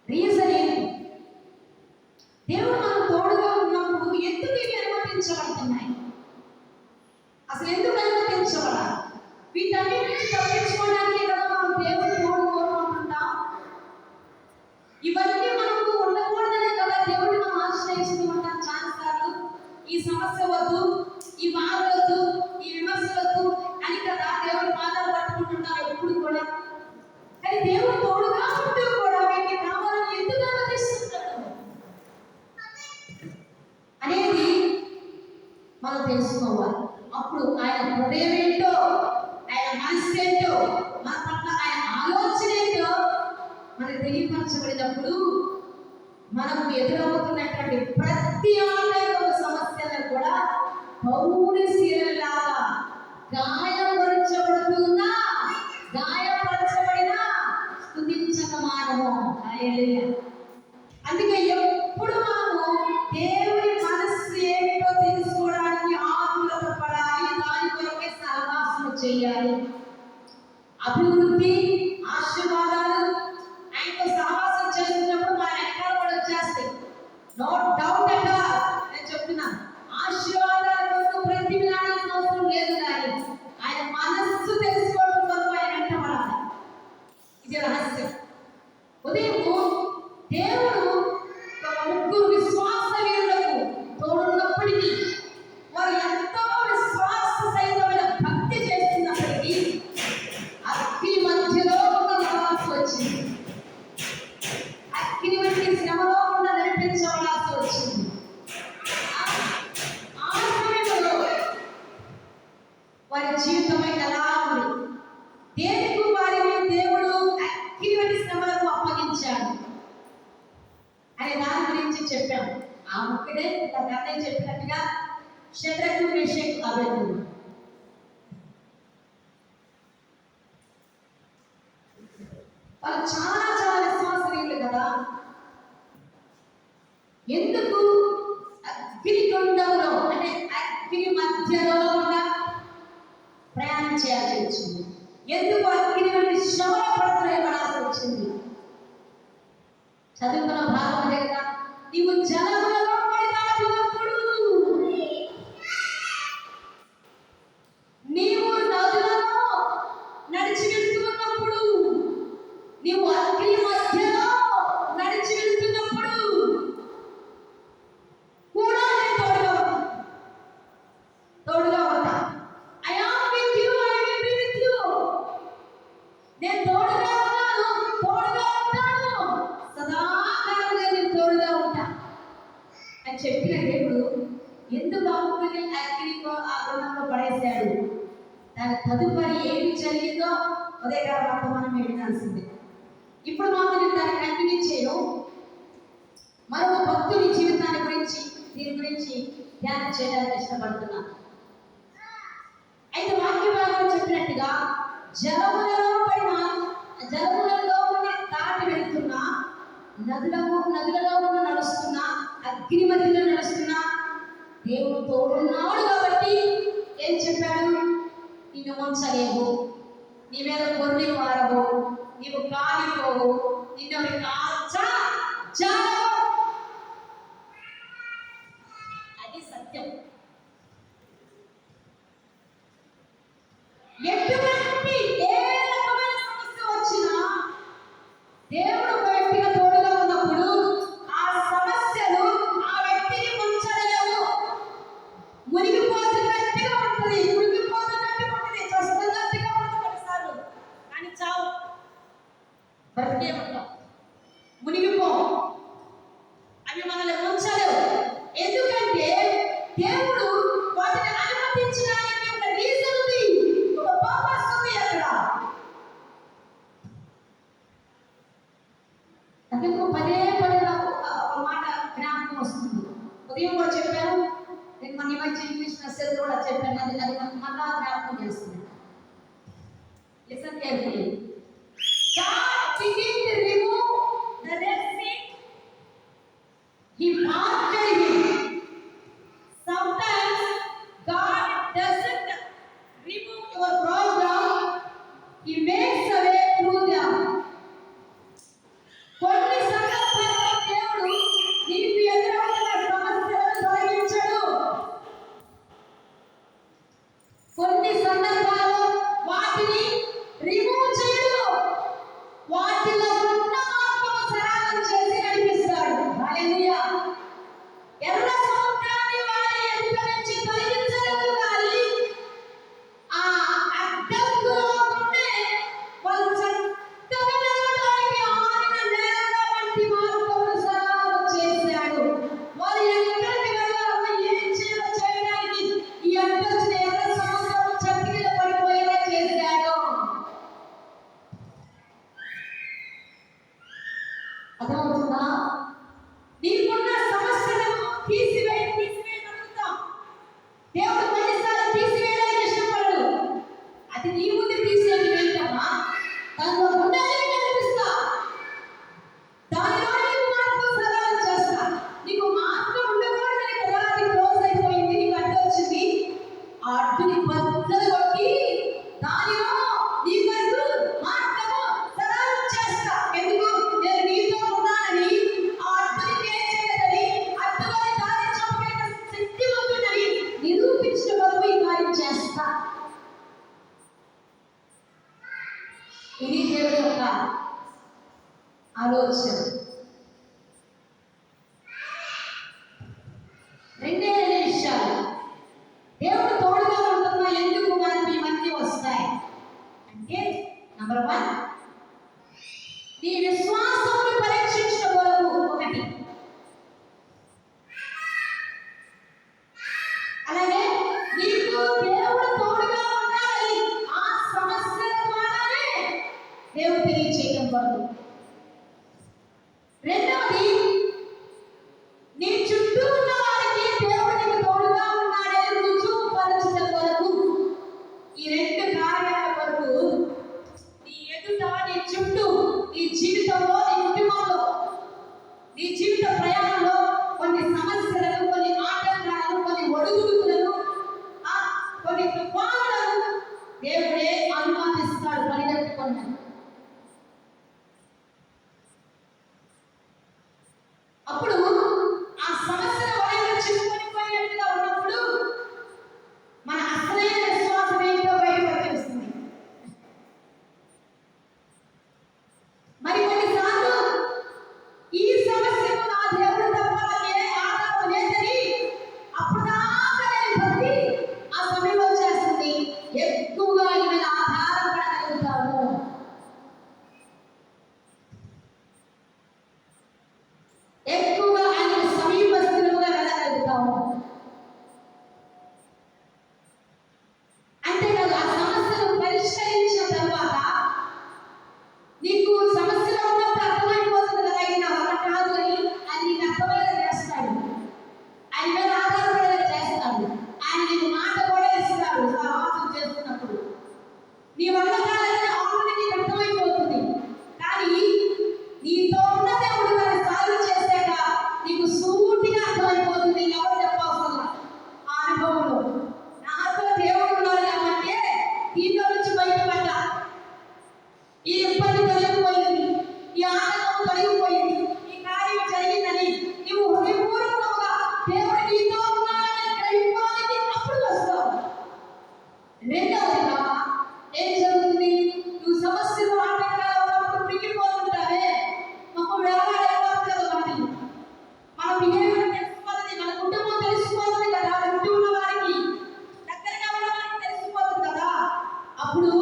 రీజన్ ఏంటి? దేవుడు మనకు తోడుగా ఉన్నప్పుడు ఎందుకు ఇవి అనుమతించబడుతున్నాయి? అసలు ఎందుకు అనుమతించబడాలి? వీటన్నిటి నుంచి తప్పించుకోవడానికి కదా మనం దేవుడు తోడు కోరుకుంటుంటాం. ఇవన్నీ మనకు ఉండకూడదనే కదా దేవుడిని మనం ఆశ్రయిస్తూ ఉంటాం. చాలాసార్లు ఈ సమస్య వద్దు, ఈ బాధ వద్దు, ఈ విమర్శ వద్దు అని కదా దేవుడి పాదాలు పట్టుకుంటున్నాం ఎప్పుడు కూడా. కానీ దేవుడు తోడుగా ఉంటూ కూడా వీటిని కావాలని ఎందుకు అనుమతిస్తున్నాడు అనేది మనం తెలుసుకోవాలి. అప్పుడు ఆయన హృదయం ఏంటో, ఆయన మనసు ఏంటో, మన పట్ల ఆయన ఆలోచన ఏంటో మనకు తెలియపరచబడినప్పుడు మనకు ఎదురవుతున్నటువంటి ప్రతి ఆటంక సమస్యలను కూడా పౌరుని శీలలాగా గాయపరచబడుతున్నా, గాయపరచబడినా స్తుతించక మానము. హల్లెలూయా. అందుకే ఎప్పుడు మనము దేవుని మనస్సు ఏమిటో తెలుసుకోవడానికి ఆతురత పడాలి, దాని కొరకే సహవాసం చేయాలి. అభివృద్ధి, ఆశీర్వాదాలు ఆయనతో సహవాసం చేస్తున్నప్పుడు మన వెనకాల కూడా వచ్చేస్తాయి. No doubt at all. నేను చెప్తున్నా, ఆశీర్వాదాల కోసం ప్రతిఫలానికి అవసరం లేదు, కానీ ఆయన మనస్సు తెలుసుకోవడం కొరకు ఆయన వెంట పడాలి. ఇది రహస్యం. ఉదయము దేవుడు ఒక ముగ్గురు విశ్వాస వీరులకు తోడున్నప్పటికీ, వారు ఎంతో విశ్వాస సహితమైన భక్తి చేస్తున్నప్పటికీ అగ్ని మధ్యలో నడవాల్సి వచ్చింది. అగ్ని వంటి శ్రమలో ఉన్న నడిపించవలసి వచ్చింది. ఆ సమయంలో వారి జీవితం ఎలా ఉంది? దేనికి వారిని దేవుడు అగ్ని వంటి శ్రమలకు అప్పగించాడు అనే దాని గురించి చెప్పాము. ఆ ముక్కడే అన్నయ్య చెప్పినట్టుగా షడ్రకు, మేషకు, అబేద్నెగో వాళ్ళు చాలా చాలా విశ్వాసనీయులు కదా. ఎందుకు అగ్ని గుండంలో అంటే అగ్ని మధ్యలో కూడా ప్రయాణం చేయాల్సి వచ్చింది? ఎందుకు అగ్ని వంటి శ్రమలో పడాల్సి వచ్చింది? చదువుకున్న భాగం అదే కదా. నీవు జలములలో పడి దాటినప్పుడు, నీవు నదులలో నడిచి వెళ్తున్నప్పుడు, నీవు అగ్ని మధ్యలో నడిచి వెళ్తున్నప్పుడు కూడా నేను తోడుగా ఉంటా. I am with you, I will be with you. నేను తోడుగా ఉంటాను, తోడుగా ఉంటాను, సదాకాలం నేను తోడుగా ఉంటా. ఎందుకు అమ్ముకుని అగ్నికో ఆ గుణంలో పడేశాడు. దాని తదుపరి ఏమి జరిగిందో ఉదయకాలం మనం వినాల్సిందే. ఇప్పుడు మాత్రం దాన్ని కంటిన్యూ చేయడం మరొక భక్తుడి జీవితాన్ని గురించి దీని గురించి ధ్యానం చేయడానికి ఇష్టపడుతున్నాను. అయితే వాక్య భాగం చెప్పినట్టుగా జలములలో దాటి వెళ్తున్నా, నదులలో నడుస్తున్నా, అగ్ని మధ్యలో నడుస్తున్నా దేవుడు తోడున్నాడు కాబట్టి ఏం చెప్పాడు? నిన్ను ఉంచలేవు, నీ మీద కొన్ని పారవు, నీవు కాలిపోవు, నిన్ను అది సత్యం. ఎటువంటి ఏ రకమైన సమస్య వచ్చినా దేవుడు ఒక వ్యక్తిగా తోడుగా ఉన్నప్పుడు ఆ సమస్యలు ఆ వ్యక్తిని ఉంచలేవు. మునిగిపోతున్నట్టుగా ఉంటుంది, చస్తున్నట్టుగా ఉంటుంది కొన్నిసార్లు, కానీ చావు బ్రతికే ఉంటాం. మునిగిపో, అవి మనల్ని ఉంచలేవు. ఎందుకంటే దేవుడు వాటిని అనుమతించడానికి ఒక రీజన్ ఉంది, ఒక పర్పస్ ఉంది. అక్కడ నాకు పదే నాకు ఒక మాట జ్ఞాపకం వస్తుంది. ఉదయం కూడా చెప్పాను, నేను మన ఈ మధ్య ఇంగ్లీష్ మెసేజ్ కూడా చెప్పాను. అది మళ్ళా జ్ఞాపకం చేస్తున్నాను. Listen carefully. God began to remove the Red Sea. He parted him. Sometimes God doesn't remove your problem. He makes a way through them. కొన్ని సందర్భాల్లో దేవుడు నీకు ఎదురవుతున్న సమస్యలను తొలగించడు. కొన్ని సందర్భాల్లో వాటిని రిమూవ్ చేయడు. వాటిలో ఉన్న మార్గము సరళం చేసి నడిపిస్తాడు. హల్లెలూయా. ఎర్ర సముద్రాన్ని వారి ఎదుట నుంచి తొలగించలేదు, కానీ ఆ అడ్డంకులో ఉండే వాళ్ళు చక్కగా నడవడానికి ఆరిన నేల వంటి మార్గమును సరళం చేశాడు. వారు ఎక్కడికి వెళ్ళాలో ఏం చేయాలో చేయడానికి ఈ అడ్డొచ్చిన ఎర్ర సముద్రం చతికిల పడిపోయేలా చేశాడు. అర్థమవుతుందా? నీకున్న సమస్యలను తీసివేయగలుగుతాం. దేవుడు కొన్నిసార్లు తీసివేయడానికి ఇష్టపడడు. అది నీ ముందు తీసేది ఏంటమ్మా? దానిలో ఉండాలని కనిపిస్తా, దానిలో నీకు మార్గం సరళం చేస్తా. నీకు మార్గం ఉండకూడదని కదా అది క్లోజ్ అయిపోయింది, నీకు అడ్డు వచ్చింది. ఆ అడ్డుని బద్దలు కొట్టి దానిలో నీ వరకు మార్గము సరళం చేస్తా. ఎందుకు? నేను నీతో ఉన్నానని, ఆ అడ్డుని ఏం చేయలేదని, అడ్డులోని దారి చూపగలిగిన శక్తివంతుడని నిరూపించిన వరకు ఈ కార్యం చేస్తా. ఇది దేవుడి యొక్క ఆలోచన. రెండే విషయాలు దేవుడు తోడుగా ఉంటున్నా ఎందుకు మనకి ఇవన్నీ వస్తాయి అంటే, నంబర్ 1, నీ విశ్వాసమును పరీక్షించడం కొరకు. ఒకటి, అలాగే నీకు దేవుడు తోడుగా ఉండాలని ఆ సమస్యల ద్వారానే దేవుడు తెలియచేయడం కొరకు. రెండవది, నీ చుట్టూ ఉన్న వారికి దేవుడు నీకు తోడుగా ఉన్నాడని రుజువుపరచడం కొరకు. ఈ రెండు కార్యాల కొరకు నీ ఎదుట, నీ చుట్టూ, నీ జీవితంలో, నీ కుటుంబంలో, నీ జీవిత ప్రయాణంలో కొన్ని సమస్యలను, కొన్ని ఆటంకాలను, కొన్ని ఒడుగుడుకులను, కొన్ని తుఫానులను దేవుడే అనుమతిస్తాడు పరిగెత్తుకున్నాను. అప్పుడు ఆ సమస్యల వలయంలో చిక్కుకొని పోయినట్టుగా ఉన్నప్పుడు మన అసలైన విశ్వాసం ఏంటో బయటకు వస్తుంది. మరి కొన్నిసార్లు ఈ సమస్యకు నా దేవుడు తప్ప నాకే ఆధారం లేదని అప్పుడు దాకా నేను బట్టి ఆ సమయం వచ్చేస్తుంది. ఎక్కువగా ఈమె తొలగిపోయింది, ఈ కార్యం జరిగిందని నువ్వు హృదయపూర్వకంగా దేవుడు నీతో ఉన్నాడని గ్రహించడానికి అప్పుడు వస్తావు. రెండవదిగా ఏం జరుగుతుంది? నువ్వు సమస్యలు ఆటంకాలు ఉన్నప్పుడు మిగిలిపోతుంటావే, మాకు వ్యాపారం అయిపోతుంది కదా, మన బిహేవియర్ తెలిసిపోతుంది, మన కుటుంబం తెలిసిపోతుంది కదా, చుట్టూ ఉన్న వారికి, దగ్గరగా ఉన్న వారికి తెలిసిపోతుంది కదా. అప్పుడు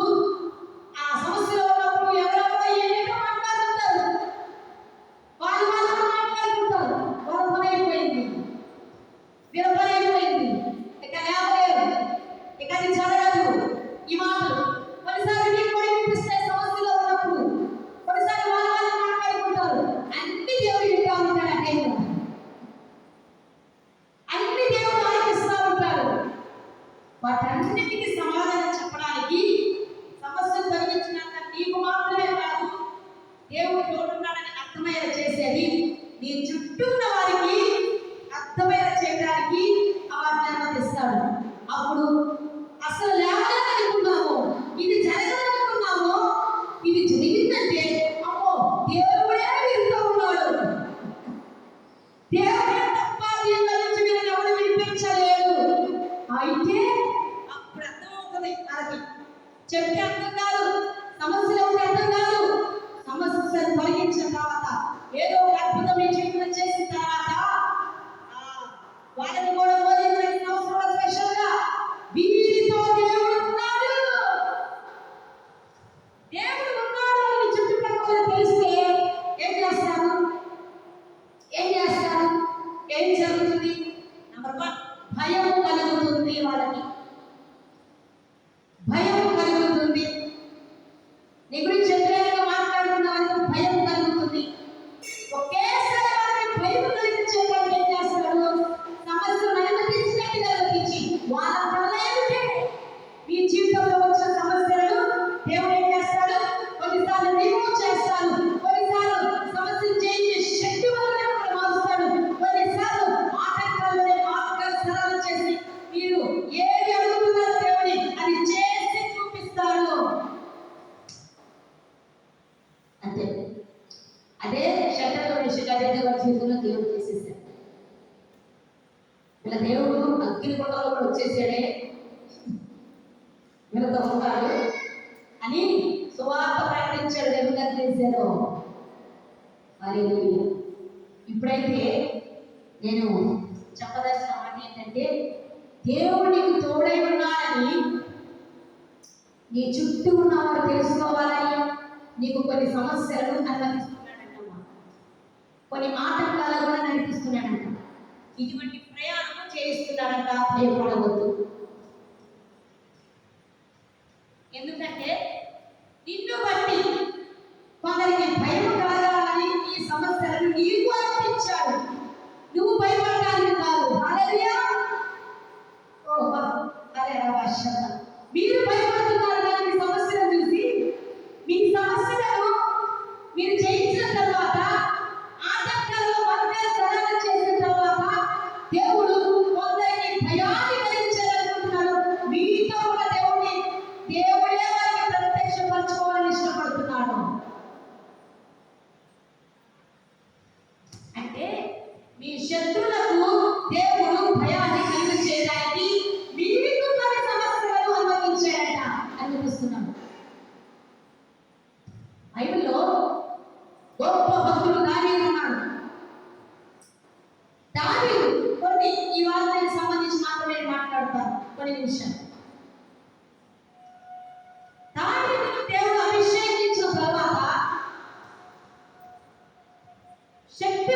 ఆ సమస్యలో ఉన్నప్పుడు ఎవరెవరో ఏమేమో మాట్లాడుతుంటారు, వాళ్ళు మాట్లాడుకుంటారు, వాళ్ళ పని అయిపోయింది, వీళ్ళ పని అయిపోయింది, ఇక లేవలేరు, ఇక అది జరగదు. ఈ మాటలు కొన్నిసార్లు మీకు కూడా వినిపిస్తాయి సమస్యలో ఉన్నప్పుడు, కొన్నిసార్లు వాళ్ళు మాట్లాడుకుంటారు. అన్ని దేవుడు వింటా ఉంటాడు, అన్ని దేవుడు ఆలకిస్తూ ఉంటాడు. వాటన్నిటికీ సమాధానం చెప్పడానికి సమస్యలు తొలగించినాక నీకు మాత్రమే కాదు, దేవుడు తోడున్నాడని అర్థమయ్యేలా చేసేది నీ చుట్టూ ఉన్న వారికి అర్థమయ్యేలా చేయడానికి వాటిని అనుమతిస్తాడు. అప్పుడు అసలు లేవాలనుకున్నాము, ఇది జరగాలనుకున్నాము, ఇది జరిగిందంటే అమ్మో దేవుడే వీరితో ఉన్నాడు, దేవుడే తప్ప దీని గురించి మీరు ఎవరు వినిపించలేరు అయితే అప్పుడు అర్థమవుతుంది. మనకి చెప్తే అర్థం కాదు, సమస్యలు ఉంటే అర్థం కాదు. సమస్యను తొలగించిన తర్వాత ఏదో ఒక అద్భుతం మీ జీవితంలో చేసిన తర్వాత వాళ్ళని కూడా బోధించాల్సిన అవసరం స్పెషల్గా వీరితో దేవుడు ఉన్నాడు, దేవుడు ఉన్నాడు అని చుట్టుపక్కల తెలిస్తే ఏం చేస్తారు? ఏం జరుగుతుంది? నంబర్ 1, భయం కలుగుతుంది. వాళ్ళకి భయం కలుగుతుంది. నీ గురించి వ్యతిరేకంగా మాట్లాడుతున్న వాళ్ళకి భయం కలుగుతుంది. ఒకేసారి వాళ్ళకి భయం కలిగించేవాళ్ళు ఏం చేస్తాడు? సమస్యను అనుమతించినట్టుగా అనుమతించి వాళ్ళ పనులైతే మీ జీవితంలో వచ్చిన సమస్యలను దేవుడు ఏం చేస్తాడు? కొన్నిసార్లు రిమూవ్ చేస్తాడు, కొన్నిసార్లు సమస్యను చేయించే శక్తి వల్ల మారుస్తాడు, కొన్నిసార్లు ఆటంకాలనే మార్గాలు సరళం చేసి మీరు ఏది అడుగుతున్నారో దేవుని అది చేసి చూపిస్తాడు. అంతే. అదే శబ్దంలో విషయంగా జీవితంలో దేవుడు చేసేసాడు. ఇలా దేవుడు అగ్నిగుండంలో కూడా వచ్చేసాడే, వీళ్ళతో ఉంటాడు అని సువార్త ప్రకటించాడు. దేవుడు చేశాడు. హల్లెలూయా. ఇప్పుడైతే నేను చెప్పదలసిన మాట ఏంటంటే, దేవుడు నీకు తోడై ఉన్నాడని నీ చుట్టూ ఉన్నవారు తెలుసుకోవాలని నీకు కొన్ని సమస్యలను అనుమతిస్తున్నాడంటమ్మా, కొన్ని ఆటంకాలు కూడా నడిపిస్తున్నాడంట, ఇటువంటి ప్రయాణం చేయిస్తున్నాడంట. భయపడవద్దు. ఎందుకంటే నిన్ను బట్టి కొందరికి భయం కలగాలని ఈ సమస్యలను నీకు అనుమతించాడు, నువ్వు భయపడడానికి కాదు. హల్లెలూయా. అరే రవాషా, మీరు భయపడుతున్నారు కానీ మీ సమస్యను చూసి, మీ సమస్యలను మీరు జయించిన తర్వాత, ఆటంకాలలో మార్గాలు సరళం చేసిన తర్వాత దేవుడు కొందరికి భయాన్ని కలిగించాలనుకుంటున్నాడు. మీతో ఉన్న దేవుడే వారికి ప్రత్యక్షపరచుకోవాలని ఇష్టపడుతున్నాడు. అంటే మీ శత్రువులకు దేవుడు భయాన్ని కలిగించేయడానికి మీకు కొన్ని సమస్యలను అనుమతించాడట అనిపిస్తున్నాను. బైబిల్లో గొప్ప భక్తుడు దావీదు ఉన్నాడు. దావీదు కొన్ని ఈ వాక్యానికి సంబంధించి మాత్రమే మాట్లాడతాను కొన్ని నిమిషాలు. దావీదును దేవుడు అభిషేకించిన తర్వాత శక్తి